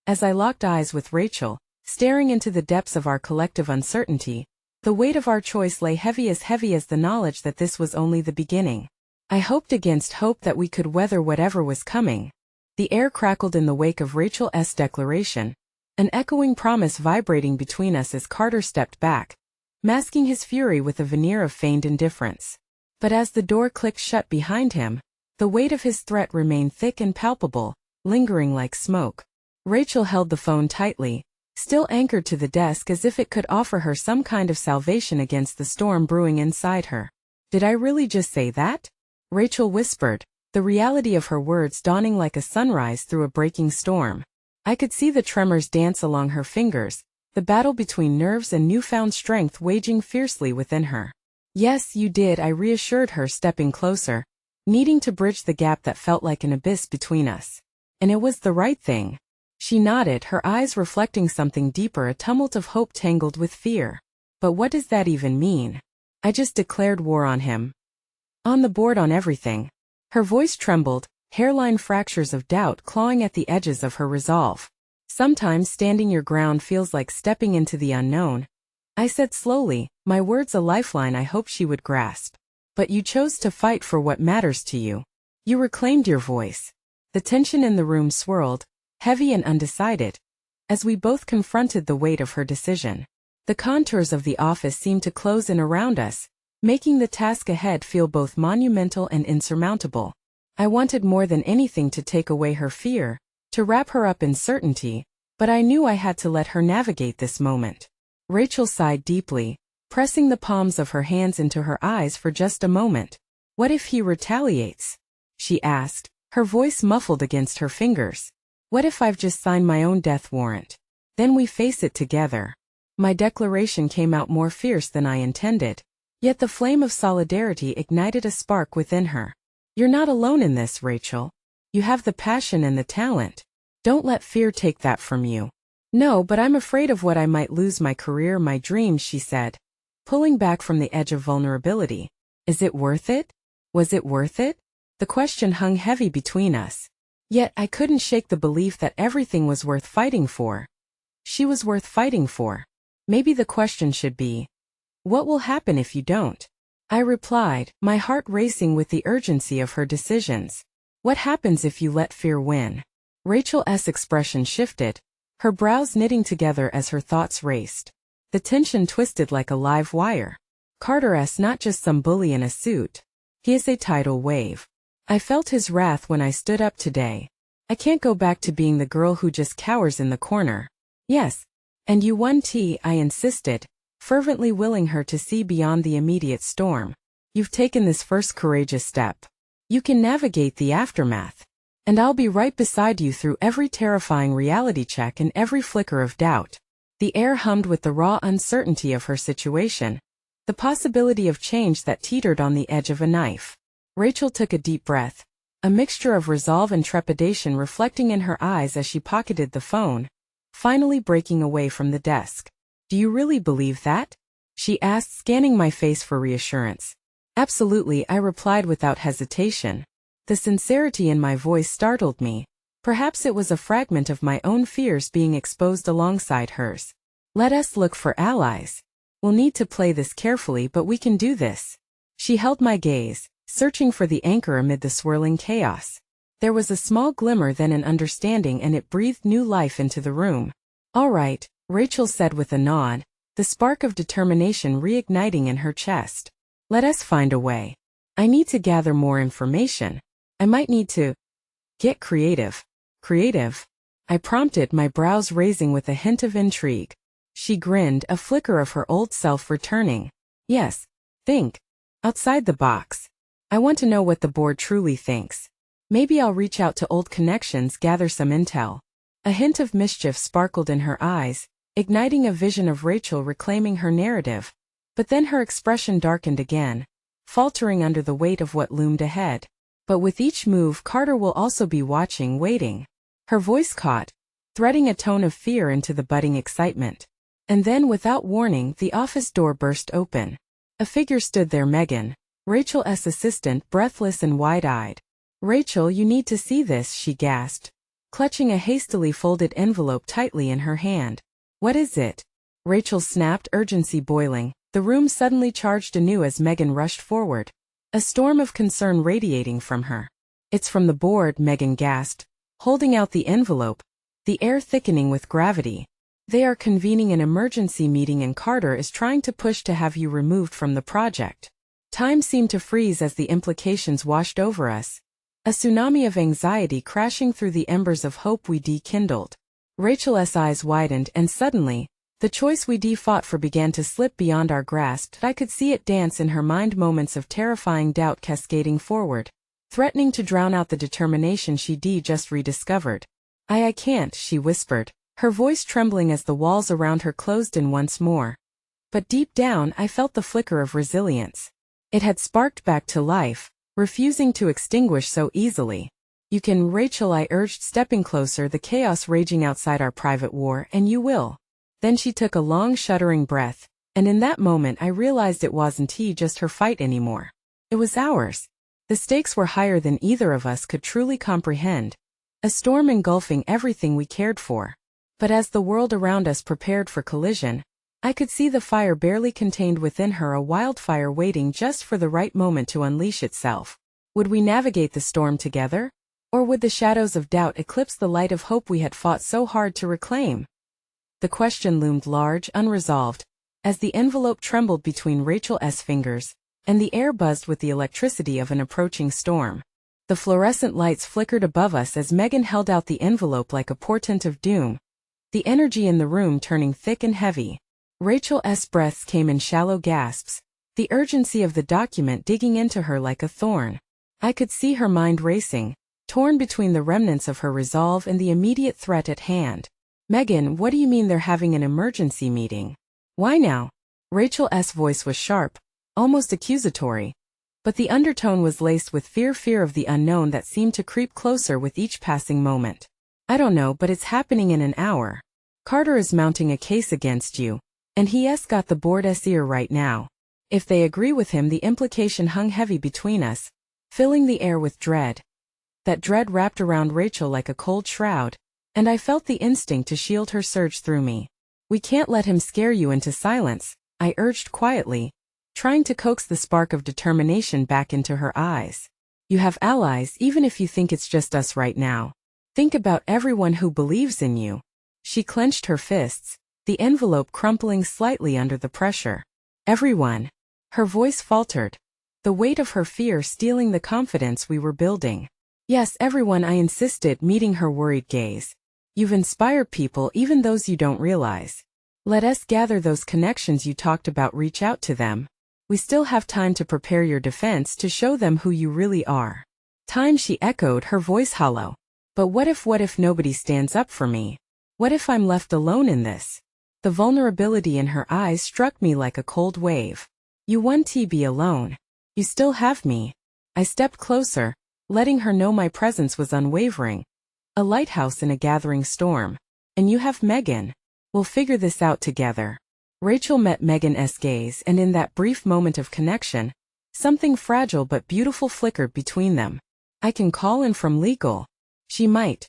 As I locked eyes with Rachel, staring into the depths of our collective uncertainty, the weight of our choice lay heavy as the knowledge that this was only the beginning. I hoped against hope that we could weather whatever was coming. The air crackled in the wake of Rachel's declaration, an echoing promise vibrating between us as Carter stepped back, masking his fury with a veneer of feigned indifference. But as the door clicked shut behind him, the weight of his threat remained thick and palpable, lingering like smoke. Rachel held the phone tightly, still anchored to the desk as if it could offer her some kind of salvation against the storm brewing inside her. "Did I really just say that?" Rachel whispered, the reality of her words dawning like a sunrise through a breaking storm. I could see the tremors dance along her fingers, the battle between nerves and newfound strength waging fiercely within her. "Yes, you did," I reassured her, stepping closer, needing to bridge the gap that felt like an abyss between us. "And it was the right thing." She nodded, her eyes reflecting something deeper, a tumult of hope tangled with fear. "But what does that even mean?" "I just declared war on him. On the board, on everything." Her voice trembled, hairline fractures of doubt clawing at the edges of her resolve. "Sometimes standing your ground feels like stepping into the unknown," I said slowly, my words a lifeline I hoped she would grasp. "But you chose to fight for what matters to you. You reclaimed your voice." The tension in the room swirled, heavy and undecided, as we both confronted the weight of her decision. The contours of the office seemed to close in around us, making the task ahead feel both monumental and insurmountable. I wanted more than anything to take away her fear, to wrap her up in certainty, but I knew I had to let her navigate this moment. Rachel sighed deeply, pressing the palms of her hands into her eyes for just a moment. "What if he retaliates?" she asked, her voice muffled against her fingers. "What if I've just signed my own death warrant? Then we face it together." My declaration came out more fierce than I intended, yet the flame of solidarity ignited a spark within her. "You're not alone in this, Rachel. You have the passion and the talent. Don't let fear take that from you." "No, but I'm afraid of what I might lose, my career, my dreams," she said, pulling back from the edge of vulnerability. "Is it worth it? Was it worth it?" The question hung heavy between us. Yet I couldn't shake the belief that everything was worth fighting for. She was worth fighting for. Maybe the question should be, what will happen if you don't? I replied, my heart racing with the urgency of her decisions. What happens if you let fear win? Rachel's expression shifted, her brows knitting together as her thoughts raced. The tension twisted like a live wire. Carter's not just some bully in a suit. He is a tidal wave. I felt his wrath when I stood up today. I can't go back to being the girl who just cowers in the corner. "Yes. And you won, I insisted, fervently willing her to see beyond the immediate storm. "You've taken this first courageous step. You can navigate the aftermath. And I'll be right beside you through every terrifying reality check and every flicker of doubt." The air hummed with the raw uncertainty of her situation, the possibility of change that teetered on the edge of a knife. Rachel took a deep breath, a mixture of resolve and trepidation reflecting in her eyes as she pocketed the phone, finally breaking away from the desk. "Do you really believe that?" she asked, scanning my face for reassurance. Absolutely, I replied without hesitation. The sincerity in my voice startled me. Perhaps it was a fragment of my own fears being exposed alongside hers. Let us look for allies. We'll need to play this carefully, but we can do this. She held my gaze, searching for the anchor amid the swirling chaos. There was a small glimmer, then an understanding, and it breathed new life into the room. All right, Rachel said with a nod, the spark of determination reigniting in her chest. Let us find a way. I need to gather more information. I might need to get creative. Creative? I prompted, my brows raising with a hint of intrigue. She grinned, a flicker of her old self returning. Yes, think. Outside the box. I want to know what the board truly thinks. Maybe I'll reach out to old connections, gather some intel. A hint of mischief sparkled in her eyes, igniting a vision of Rachel reclaiming her narrative. But then her expression darkened again, faltering under the weight of what loomed ahead. But with each move, Carter will also be watching, waiting. Her voice caught, threading a tone of fear into the budding excitement. And then, without warning, the office door burst open. A figure stood there, Megan, Rachel's assistant, breathless and wide-eyed. Rachel, you need to see this, she gasped, clutching a hastily folded envelope tightly in her hand. What is it? Rachel snapped, urgency boiling. The room suddenly charged anew as Megan rushed forward, a storm of concern radiating from her. It's from the board, Megan gasped, holding out the envelope, the air thickening with gravity. They are convening an emergency meeting and Carter is trying to push to have you removed from the project. Time seemed to freeze as the implications washed over us, a tsunami of anxiety crashing through the embers of hope we dekindled. Rachel's eyes widened, and suddenly, the choice we fought for began to slip beyond our grasp. I could see it dance in her mind, moments of terrifying doubt cascading forward, threatening to drown out the determination she just rediscovered. I can't, she whispered, her voice trembling as the walls around her closed in once more. But deep down, I felt the flicker of resilience. It had sparked back to life, refusing to extinguish so easily. You can, Rachel, I urged, stepping closer, the chaos raging outside our private war, and you will. Then she took a long, shuddering breath, and in that moment I realized it wasn't just her fight anymore. It was ours. The stakes were higher than either of us could truly comprehend, a storm engulfing everything we cared for. But as the world around us prepared for collision, I could see the fire barely contained within her, a wildfire waiting just for the right moment to unleash itself. Would we navigate the storm together? Or would the shadows of doubt eclipse the light of hope we had fought so hard to reclaim? The question loomed large, unresolved, as the envelope trembled between Rachel's fingers, and the air buzzed with the electricity of an approaching storm. The fluorescent lights flickered above us as Megan held out the envelope like a portent of doom, the energy in the room turning thick and heavy. Rachel's breaths came in shallow gasps, the urgency of the document digging into her like a thorn. I could see her mind racing, torn between the remnants of her resolve and the immediate threat at hand. Megan, what do you mean they're having an emergency meeting? Why now? Rachel's voice was sharp, almost accusatory, but the undertone was laced with fear of the unknown that seemed to creep closer with each passing moment. I don't know, but it's happening in an hour. Carter is mounting a case against you, and he's got the board's ear right now. If they agree with him, the implication hung heavy between us, filling the air with dread. That dread wrapped around Rachel like a cold shroud, and I felt the instinct to shield her surge through me. We can't let him scare you into silence, I urged quietly, trying to coax the spark of determination back into her eyes. You have allies, even if you think it's just us right now. Think about everyone who believes in you. She clenched her fists, the envelope crumpling slightly under the pressure. Everyone. Her voice faltered, the weight of her fear stealing the confidence we were building. Yes, everyone, I insisted, meeting her worried gaze. You've inspired people, even those you don't realize. Let us gather those connections you talked about, reach out to them. We still have time to prepare your defense, to show them who you really are. Time, she echoed, her voice hollow. But what if nobody stands up for me? What if I'm left alone in this? The vulnerability in her eyes struck me like a cold wave. You won't be alone. You still have me. I stepped closer, letting her know my presence was unwavering. A lighthouse in a gathering storm. And you have Megan. We'll figure this out together. Rachel met Megan's gaze, and in that brief moment of connection, Something fragile but beautiful flickered between them. I can call in from legal. She might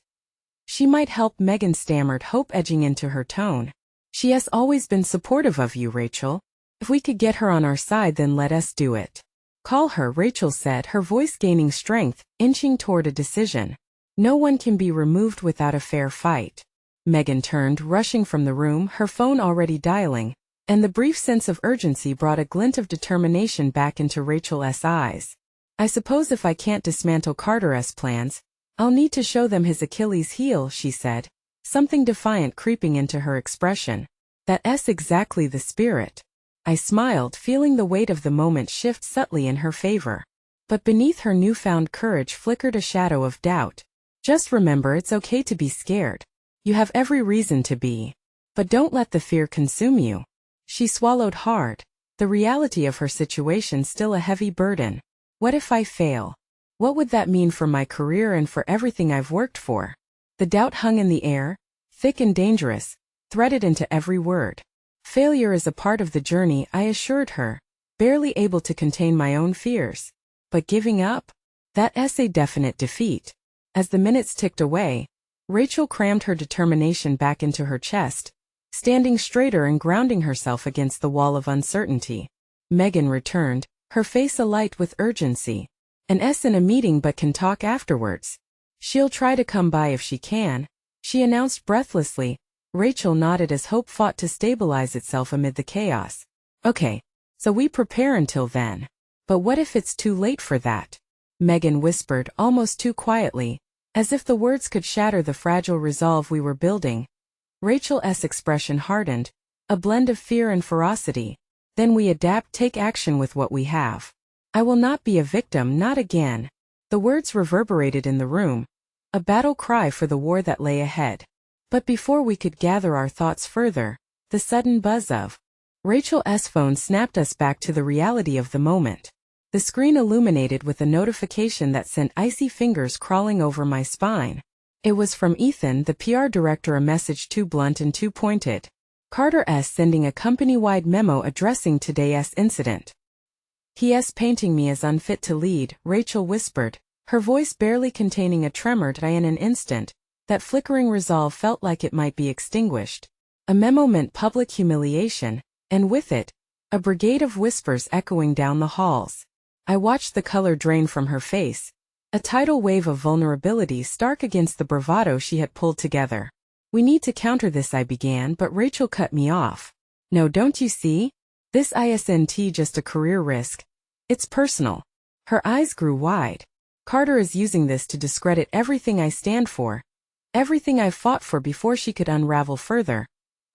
help, Megan stammered, hope edging into her tone. She has always been supportive of you, Rachel. If we could get her on our side, then let us do it. Call her, Rachel said, her voice gaining strength, inching toward a decision. No one can be removed without a fair fight. Megan turned, rushing from the room, her phone already dialing, and the brief sense of urgency brought a glint of determination back into Rachel's eyes. I suppose if I can't dismantle Carter's plans, I'll need to show them his Achilles heel, she said, something defiant creeping into her expression. That's exactly the spirit. I smiled, feeling the weight of the moment shift subtly in her favor. But beneath her newfound courage flickered a shadow of doubt. Just remember, it's okay to be scared. You have every reason to be. But don't let the fear consume you. She swallowed hard, the reality of her situation still a heavy burden. What if I fail? What would that mean for my career and for everything I've worked for? The doubt hung in the air, thick and dangerous, threaded into every word. Failure is a part of the journey, I assured her, barely able to contain my own fears. But giving up? That's a definite defeat. As the minutes ticked away, Rachel crammed her determination back into her chest, standing straighter and grounding herself against the wall of uncertainty. Megan returned, her face alight with urgency. An S in a meeting but can talk afterwards. She'll try to come by if she can, she announced breathlessly. Rachel nodded as hope fought to stabilize itself amid the chaos. Okay, so we prepare until then. But what if it's too late for that? Megan whispered, almost too quietly, as if the words could shatter the fragile resolve we were building. Rachel's expression hardened, a blend of fear and ferocity. Then we adapt, take action with what we have. I will not be a victim, not again. The words reverberated in the room, a battle cry for the war that lay ahead. But before we could gather our thoughts further, the sudden buzz of Rachel's phone snapped us back to the reality of the moment. The screen illuminated with a notification that sent icy fingers crawling over my spine. It was from Ethan, the PR director, a message too blunt and too pointed. Carter's sending a company-wide memo addressing today's incident. He's painting me as unfit to lead, Rachel whispered, her voice barely containing a tremor. In an instant, that flickering resolve felt like it might be extinguished. A memo meant public humiliation, and with it, a brigade of whispers echoing down the halls. I watched the color drain from her face, a tidal wave of vulnerability stark against the bravado she had pulled together. We need to counter this, I began, but Rachel cut me off. No, don't you see? This isn't just a career risk. It's personal. Her eyes grew wide. Carter is using this to discredit everything I stand for, everything I've fought for. Before she could unravel further,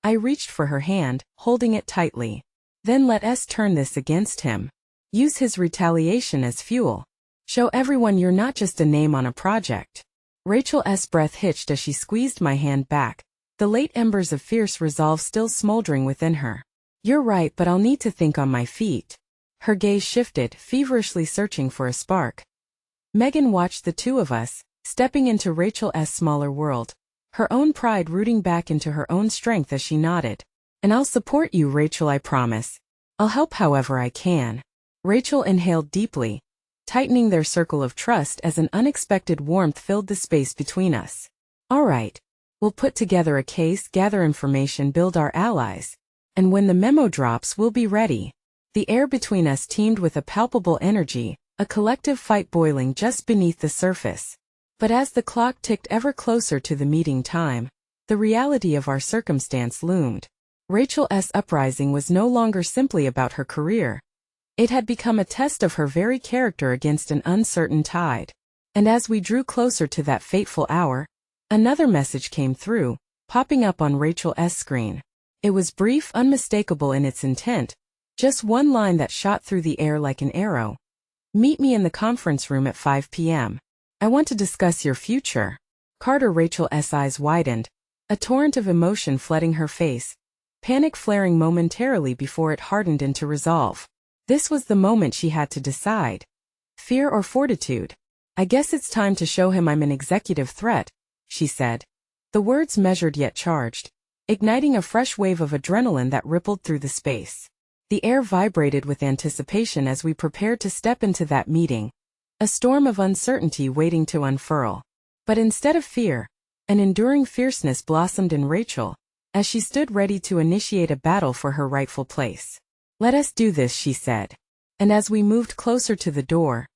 I reached for her hand, holding it tightly. Then let us turn this against him. Use his retaliation as fuel. Show everyone you're not just a name on a project. Rachel's breath hitched as she squeezed my hand back, the late embers of fierce resolve still smoldering within her. You're right, but I'll need to think on my feet. Her gaze shifted, feverishly searching for a spark. Megan watched the two of us, stepping into Rachel's smaller world, her own pride rooting back into her own strength as she nodded. And I'll support you, Rachel, I promise. I'll help however I can. Rachel inhaled deeply, tightening their circle of trust as an unexpected warmth filled the space between us. All right. We'll put together a case, gather information, build our allies. And when the memo drops, we'll be ready. The air between us teemed with a palpable energy, a collective fight boiling just beneath the surface. But as the clock ticked ever closer to the meeting time, the reality of our circumstance loomed. Rachel's uprising was no longer simply about her career. It had become a test of her very character against an uncertain tide. And as we drew closer to that fateful hour, another message came through, popping up on Rachel's screen. It was brief, unmistakable in its intent, just one line that shot through the air like an arrow. Meet me in the conference room at 5 p.m. I want to discuss your future. Carter. Rachel's eyes widened, a torrent of emotion flooding her face, panic flaring momentarily before it hardened into resolve. This was the moment she had to decide. Fear or fortitude? I guess it's time to show him I'm an executive threat, she said. The words measured yet charged, igniting a fresh wave of adrenaline that rippled through the space. The air vibrated with anticipation as we prepared to step into that meeting, a storm of uncertainty waiting to unfurl. But instead of fear, an enduring fierceness blossomed in Rachel, as she stood ready to initiate a battle for her rightful place. "Let us do this," she said. And as we moved closer to the door,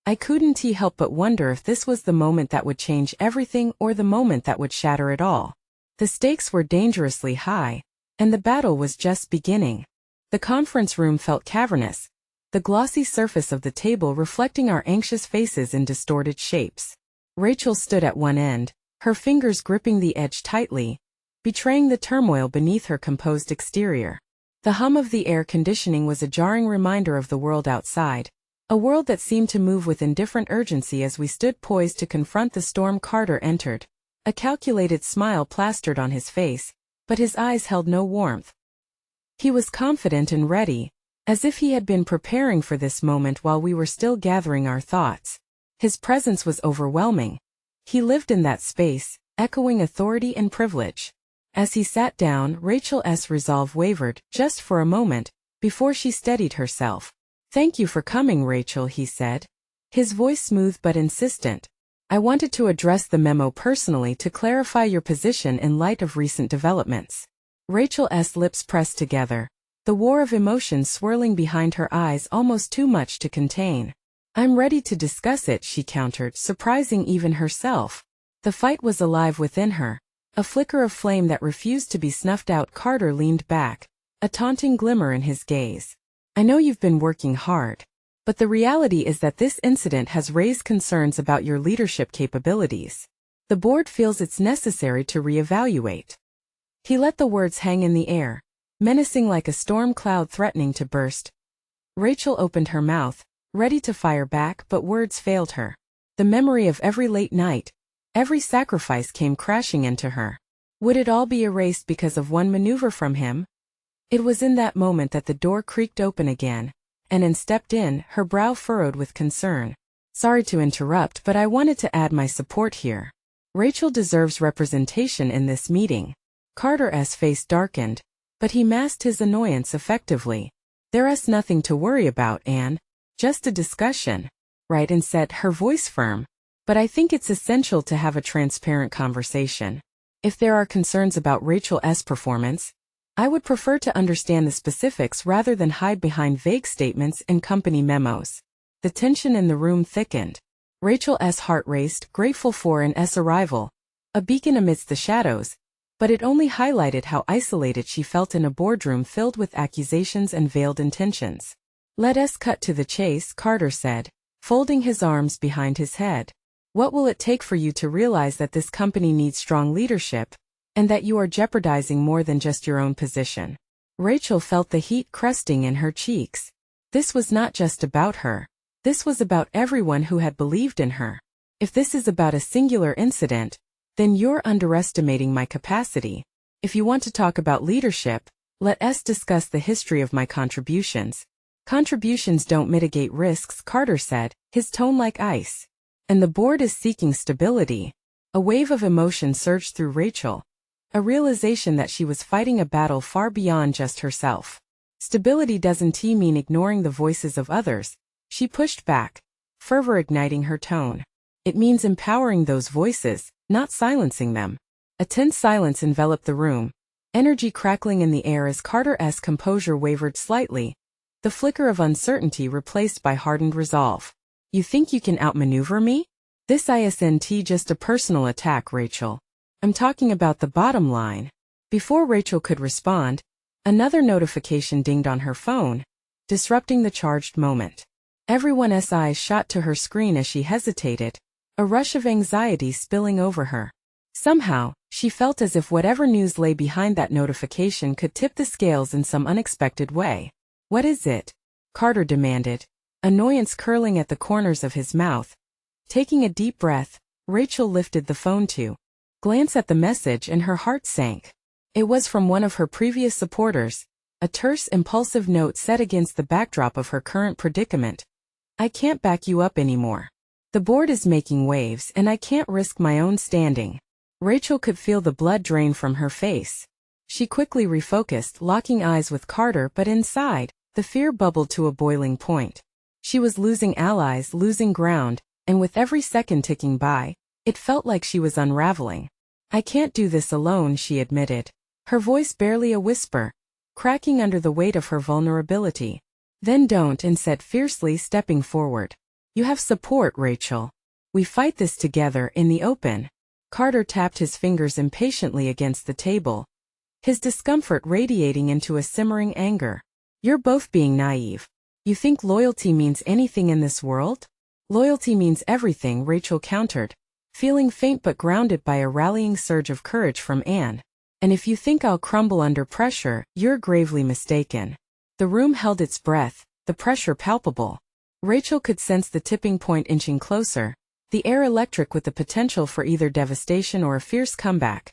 I couldn't help but wonder if this was the moment that would change everything or the moment that would shatter it all. The stakes were dangerously high, and the battle was just beginning. The conference room felt cavernous, the glossy surface of the table reflecting our anxious faces in distorted shapes. Rachel stood at one end, her fingers gripping the edge tightly, betraying the turmoil beneath her composed exterior. The hum of the air conditioning was a jarring reminder of the world outside, a world that seemed to move with indifferent urgency as we stood poised to confront the storm. Carter entered, a calculated smile plastered on his face, but his eyes held no warmth. He was confident and ready, as if he had been preparing for this moment while we were still gathering our thoughts. His presence was overwhelming. He lived in that space, echoing authority and privilege. As he sat down, Rachel's resolve wavered, just for a moment, before she steadied herself. "Thank you for coming, Rachel," he said, his voice smooth but insistent. "I wanted to address the memo personally to clarify your position in light of recent developments." Rachel's lips pressed together, the war of emotions swirling behind her eyes almost too much to contain. "I'm ready to discuss it," she countered, surprising even herself. The fight was alive within her, a flicker of flame that refused to be snuffed out. Carter leaned back, a taunting glimmer in his gaze. "I know you've been working hard, but the reality is that this incident has raised concerns about your leadership capabilities. The board feels it's necessary to reevaluate." He let the words hang in the air, menacing like a storm cloud threatening to burst. Rachel opened her mouth, ready to fire back, but words failed her. The memory of every late night, every sacrifice came crashing into her. Would it all be erased because of one maneuver from him? It was in that moment that the door creaked open again, and Anne stepped in, her brow furrowed with concern. "Sorry to interrupt, but I wanted to add my support here. Rachel deserves representation in this meeting." Carter's face darkened, but he masked his annoyance effectively. "There's nothing to worry about, Anne. Just a discussion." "Right," Anne said, her voice firm. "But I think it's essential to have a transparent conversation. If there are concerns about Rachel's performance, I would prefer to understand the specifics rather than hide behind vague statements and company memos." The tension in the room thickened. Rachel's heart raced, grateful for Anne's arrival, a beacon amidst the shadows, but it only highlighted how isolated she felt in a boardroom filled with accusations and veiled intentions. "Let us cut to the chase," Carter said, folding his arms behind his head. "What will it take for you to realize that this company needs strong leadership, and that you are jeopardizing more than just your own position?" Rachel felt the heat cresting in her cheeks. This was not just about her. This was about everyone who had believed in her. "If this is about a singular incident, then you're underestimating my capacity. If you want to talk about leadership, let us discuss the history of my contributions." "Contributions don't mitigate risks," Carter said, his tone like ice. "And the board is seeking stability." A wave of emotion surged through Rachel, a realization that she was fighting a battle far beyond just herself. "Stability doesn't mean ignoring the voices of others," she pushed back, fervor igniting her tone. "It means empowering those voices, not silencing them." A tense silence enveloped the room, energy crackling in the air as Carter's composure wavered slightly, the flicker of uncertainty replaced by hardened resolve. "You think you can outmaneuver me? This isn't just a personal attack, Rachel. I'm talking about the bottom line." Before Rachel could respond, another notification dinged on her phone, disrupting the charged moment. Everyone's eyes shot to her screen as she hesitated, a rush of anxiety spilling over her. Somehow, she felt as if whatever news lay behind that notification could tip the scales in some unexpected way. "What is it?" Carter demanded, annoyance curling at the corners of his mouth. Taking a deep breath, Rachel lifted the phone to glance at the message and her heart sank. It was from one of her previous supporters, a terse, impulsive note set against the backdrop of her current predicament. "I can't back you up anymore. The board is making waves and I can't risk my own standing." Rachel could feel the blood drain from her face. She quickly refocused, locking eyes with Carter, but inside, The fear bubbled to a boiling point. She was losing allies, losing ground, and with every second ticking by, it felt like she was unraveling. I can't do this alone, she admitted, her voice barely a whisper, cracking under the weight of her vulnerability. Then don't, and said fiercely, stepping forward. You have support, Rachel. We fight this together in the open. Carter tapped his fingers impatiently against the table, his discomfort radiating into a simmering anger. You're both being naive. You think loyalty means anything in this world? Loyalty means everything, Rachel countered, feeling faint but grounded by a rallying surge of courage from Anne. And if you think I'll crumble under pressure, you're gravely mistaken. The room held its breath, the pressure palpable. Rachel could sense the tipping point inching closer, the air electric with the potential for either devastation or a fierce comeback.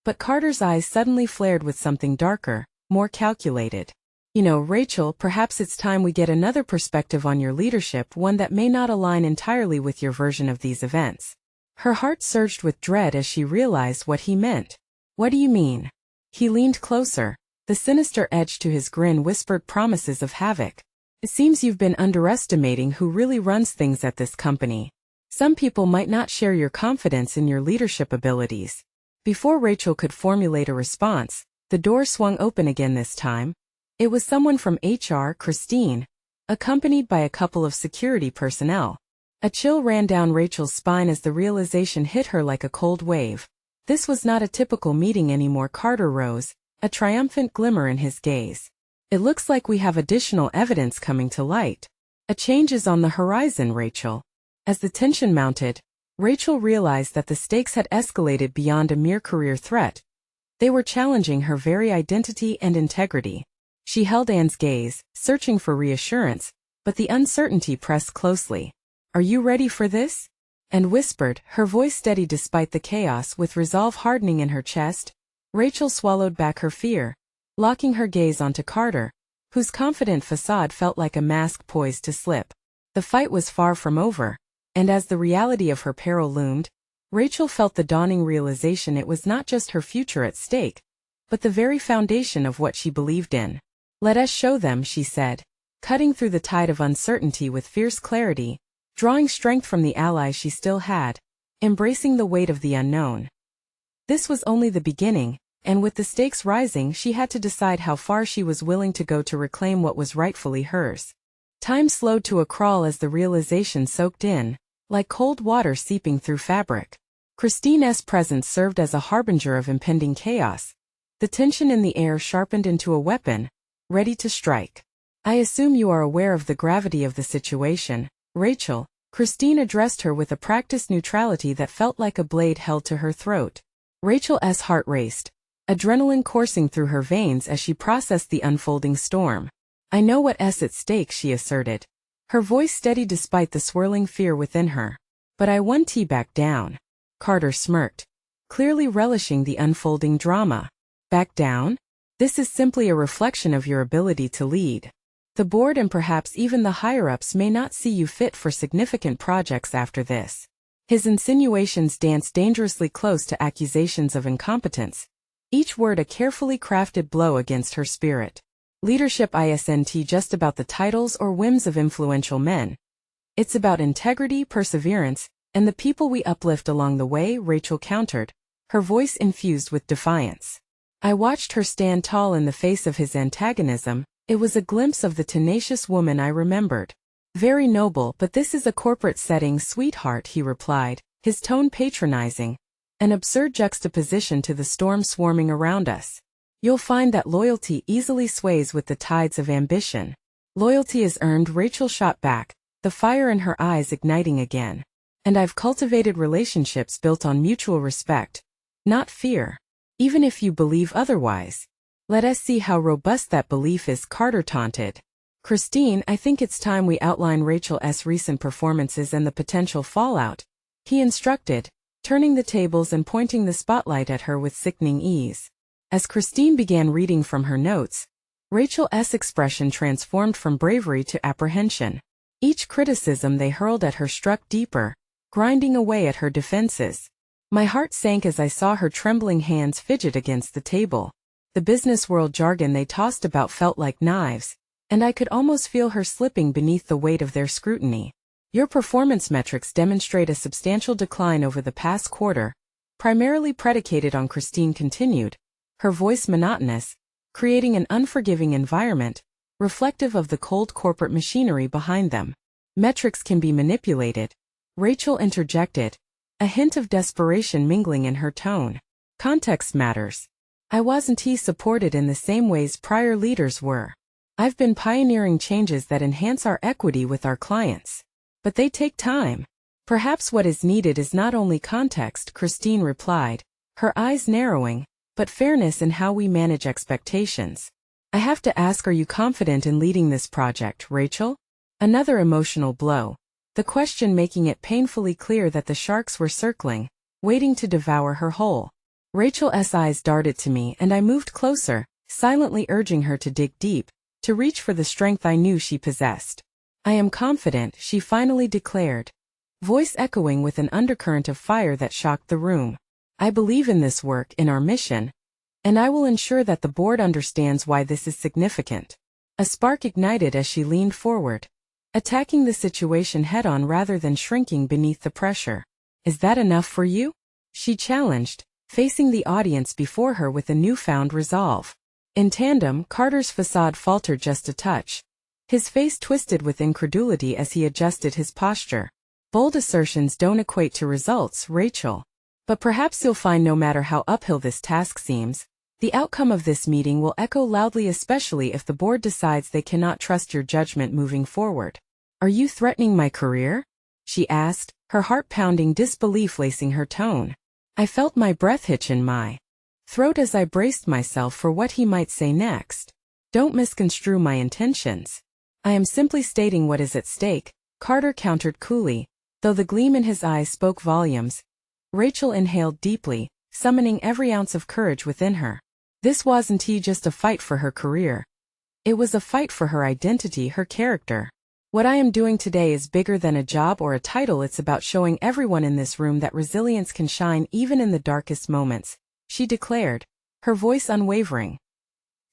But Carter's eyes suddenly flared with something darker, more calculated. You know, Rachel, perhaps it's time we get another perspective on your leadership, one that may not align entirely with your version of these events. Her heart surged with dread as she realized what he meant. What do you mean? He leaned closer. The sinister edge to his grin whispered promises of havoc. It seems you've been underestimating who really runs things at this company. Some people might not share your confidence in your leadership abilities. Before Rachel could formulate a response, the door swung open again this time. It was someone from HR, Christine, accompanied by a couple of security personnel. A chill ran down Rachel's spine as the realization hit her like a cold wave. This was not a typical meeting anymore. Carter rose, a triumphant glimmer in his gaze. It looks like we have additional evidence coming to light. A change is on the horizon, Rachel. As the tension mounted, Rachel realized that the stakes had escalated beyond a mere career threat. They were challenging her very identity and integrity. She held Anne's gaze, searching for reassurance, but the uncertainty pressed closely. Are you ready for this? And whispered, her voice steady despite the chaos, with resolve hardening in her chest. Rachel swallowed back her fear, locking her gaze onto Carter, whose confident facade felt like a mask poised to slip. The fight was far from over, and as the reality of her peril loomed, Rachel felt the dawning realization it was not just her future at stake, but the very foundation of what she believed in. Let us show them, she said, cutting through the tide of uncertainty with fierce clarity, drawing strength from the allies she still had, embracing the weight of the unknown. This was only the beginning, and with the stakes rising, she had to decide how far she was willing to go to reclaim what was rightfully hers. Time slowed to a crawl as the realization soaked in, like cold water seeping through fabric. Christine's presence served as a harbinger of impending chaos. The tension in the air sharpened into a weapon, ready to strike. I assume you are aware of the gravity of the situation, Rachel. Christine addressed her with a practiced neutrality that felt like a blade held to her throat. Rachel's heart raced, adrenaline coursing through her veins as she processed the unfolding storm. I know what's at stake, she asserted, her voice steady despite the swirling fear within her. But I won't back down. Carter smirked, clearly relishing the unfolding drama. Back down? This is simply a reflection of your ability to lead. The board and perhaps even the higher-ups may not see you fit for significant projects after this. His insinuations danced dangerously close to accusations of incompetence, each word a carefully crafted blow against her spirit. Leadership isn't just about the titles or whims of influential men. It's about integrity, perseverance, and the people we uplift along the way, Rachel countered, her voice infused with defiance. I watched her stand tall in the face of his antagonism. It was a glimpse of the tenacious woman I remembered. Very noble, but this is a corporate setting, sweetheart, he replied, his tone patronizing, an absurd juxtaposition to the storm swarming around us. You'll find that loyalty easily sways with the tides of ambition. Loyalty is earned, Rachel shot back, the fire in her eyes igniting again. And I've cultivated relationships built on mutual respect, not fear. Even if you believe otherwise. Let us see how robust that belief is, Carter taunted. Christine, I think it's time we outline Rachel's recent performances and the potential fallout, he instructed, turning the tables and pointing the spotlight at her with sickening ease. As Christine began reading from her notes, Rachel's expression transformed from bravery to apprehension. Each criticism they hurled at her struck deeper, grinding away at her defenses. My heart sank as I saw her trembling hands fidget against the table. The business world jargon they tossed about felt like knives, and I could almost feel her slipping beneath the weight of their scrutiny. Your performance metrics demonstrate a substantial decline over the past quarter, primarily predicated on Christine continued, her voice monotonous, creating an unforgiving environment, reflective of the cold corporate machinery behind them. Metrics can be manipulated, Rachel interjected, a hint of desperation mingling in her tone. Context matters. I wasn't supported in the same ways prior leaders were. I've been pioneering changes that enhance our equity with our clients. But they take time. Perhaps what is needed is not only context, Christine replied, her eyes narrowing, but fairness in how we manage expectations. I have to ask, are you confident in leading this project, Rachel? Another emotional blow. The question making it painfully clear that the sharks were circling, waiting to devour her whole. Rachel's eyes darted to me and I moved closer, silently urging her to dig deep, to reach for the strength I knew she possessed. I am confident, she finally declared, voice echoing with an undercurrent of fire that shocked the room. I believe in this work, in our mission, and I will ensure that the board understands why this is significant. A spark ignited as she leaned forward, attacking the situation head-on rather than shrinking beneath the pressure. Is that enough for you? She challenged, facing the audience before her with a newfound resolve. In tandem, Carter's facade faltered just a touch. His face twisted with incredulity as he adjusted his posture. Bold assertions don't equate to results, Rachel. But perhaps you'll find no matter how uphill this task seems, the outcome of this meeting will echo loudly, especially if the board decides they cannot trust your judgment moving forward. Are you threatening my career? She asked, her heart pounding, disbelief lacing her tone. I felt my breath hitch in my throat as I braced myself for what he might say next. Don't misconstrue my intentions. I am simply stating what is at stake, Carter countered coolly, though the gleam in his eyes spoke volumes. Rachel inhaled deeply, summoning every ounce of courage within her. This wasn't just a fight for her career. It was a fight for her identity, her character. What I am doing today is bigger than a job or a title. It's about showing everyone in this room that resilience can shine even in the darkest moments, she declared, her voice unwavering.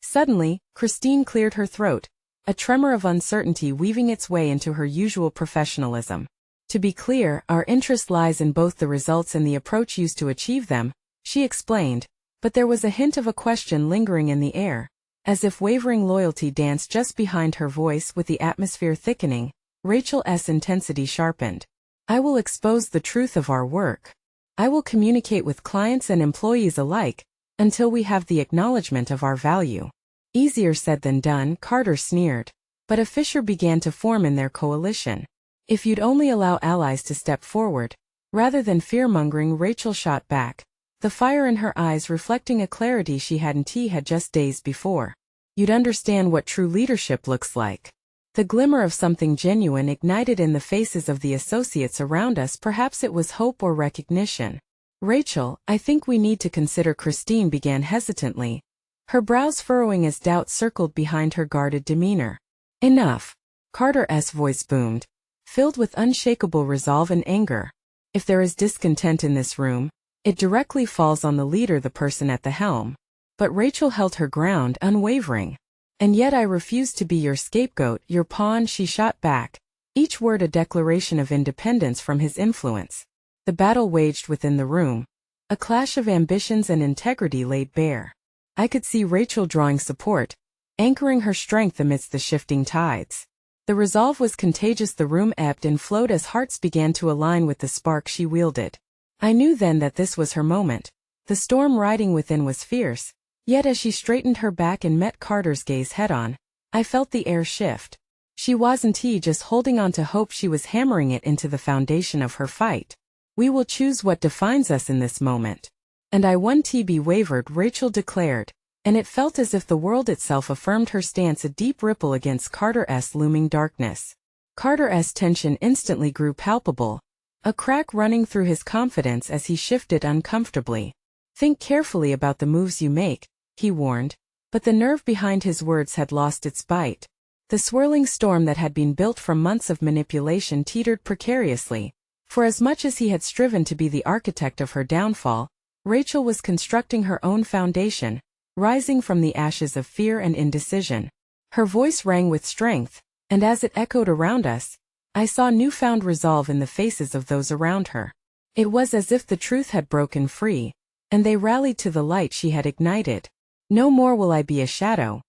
Suddenly, Christine cleared her throat, a tremor of uncertainty weaving its way into her usual professionalism. To be clear, our interest lies in both the results and the approach used to achieve them, she explained, but there was a hint of a question lingering in the air, as if wavering loyalty danced just behind her voice. With the atmosphere thickening, Rachel's intensity sharpened. I will expose the truth of our work. I will communicate with clients and employees alike, until we have the acknowledgement of our value. Easier said than done, Carter sneered. But a fissure began to form in their coalition. If you'd only allow allies to step forward, rather than fear-mongering, Rachel shot back, the fire in her eyes reflecting a clarity she hadn't had just days before. You'd understand what true leadership looks like. The glimmer of something genuine ignited in the faces of the associates around us. Perhaps it was hope or recognition. Rachel, I think we need to consider, Christine began hesitantly, her brows furrowing as doubt circled behind her guarded demeanor. Enough. Carter's voice boomed, filled with unshakable resolve and anger. If there is discontent in this room, it directly falls on the leader, the person at the helm. But Rachel held her ground, unwavering. And yet I refuse to be your scapegoat, your pawn, she shot back, each word a declaration of independence from his influence. The battle waged within the room. A clash of ambitions and integrity laid bare. I could see Rachel drawing support, anchoring her strength amidst the shifting tides. The resolve was contagious. The room ebbed and flowed as hearts began to align with the spark she wielded. I knew then that this was her moment. The storm riding within was fierce, yet as she straightened her back and met Carter's gaze head-on, I felt the air shift. She wasn't just holding on to hope, she was hammering it into the foundation of her fight. We will choose what defines us in this moment. And I won't be wavered, Rachel declared, and it felt as if the world itself affirmed her stance, a deep ripple against Carter's looming darkness. Carter's tension instantly grew palpable, a crack running through his confidence as he shifted uncomfortably. Think carefully about the moves you make, he warned, but the nerve behind his words had lost its bite. The swirling storm that had been built from months of manipulation teetered precariously. For as much as he had striven to be the architect of her downfall, Rachel was constructing her own foundation, rising from the ashes of fear and indecision. Her voice rang with strength, and as it echoed around us, I saw newfound resolve in the faces of those around her. It was as if the truth had broken free, and they rallied to the light she had ignited. No more will I be a shadow.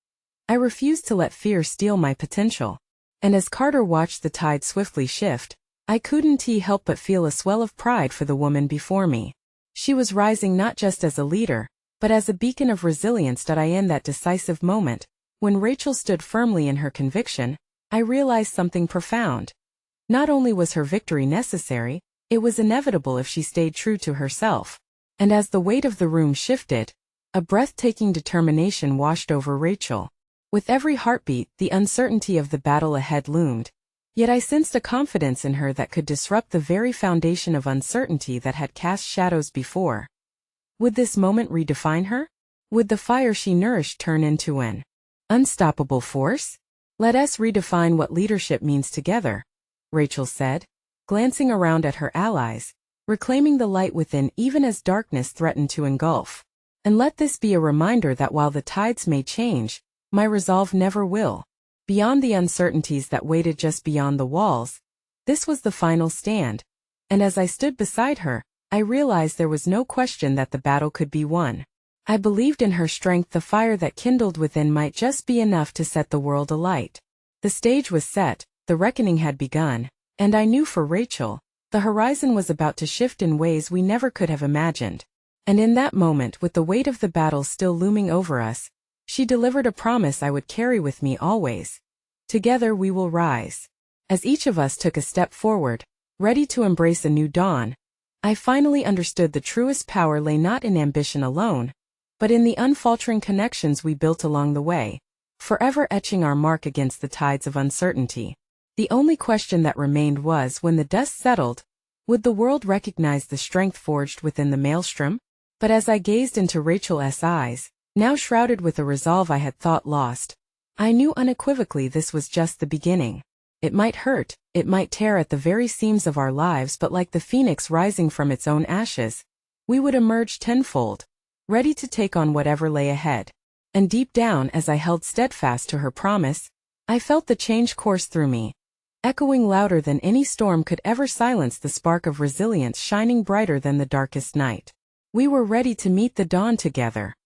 I refused to let fear steal my potential. And as Carter watched the tide swiftly shift, I couldn't help but feel a swell of pride for the woman before me. She was rising not just as a leader, but as a beacon of resilience. In that decisive moment, when Rachel stood firmly in her conviction, I realized something profound. Not only was her victory necessary, it was inevitable if she stayed true to herself. And as the weight of the room shifted, a breathtaking determination washed over Rachel. With every heartbeat, the uncertainty of the battle ahead loomed. Yet I sensed a confidence in her that could disrupt the very foundation of uncertainty that had cast shadows before. Would this moment redefine her? Would the fire she nourished turn into an unstoppable force? Let us redefine what leadership means together, Rachel said, glancing around at her allies, reclaiming the light within even as darkness threatened to engulf. And let this be a reminder that while the tides may change, my resolve never will. Beyond the uncertainties that waited just beyond the walls, this was the final stand. And as I stood beside her, I realized there was no question that the battle could be won. I believed in her strength. The fire that kindled within might just be enough to set the world alight. The stage was set, the reckoning had begun, and I knew for Rachel, the horizon was about to shift in ways we never could have imagined. And in that moment, with the weight of the battle still looming over us, she delivered a promise I would carry with me always. Together we will rise. As each of us took a step forward, ready to embrace a new dawn, I finally understood the truest power lay not in ambition alone, but in the unfaltering connections we built along the way, forever etching our mark against the tides of uncertainty. The only question that remained was, when the dust settled, would the world recognize the strength forged within the maelstrom? But as I gazed into Rachel's eyes, now shrouded with a resolve I had thought lost, I knew unequivocally this was just the beginning. It might hurt, it might tear at the very seams of our lives, but like the phoenix rising from its own ashes, we would emerge tenfold, ready to take on whatever lay ahead. And deep down, as I held steadfast to her promise, I felt the change course through me, echoing louder than any storm could ever silence, the spark of resilience shining brighter than the darkest night. We were ready to meet the dawn together,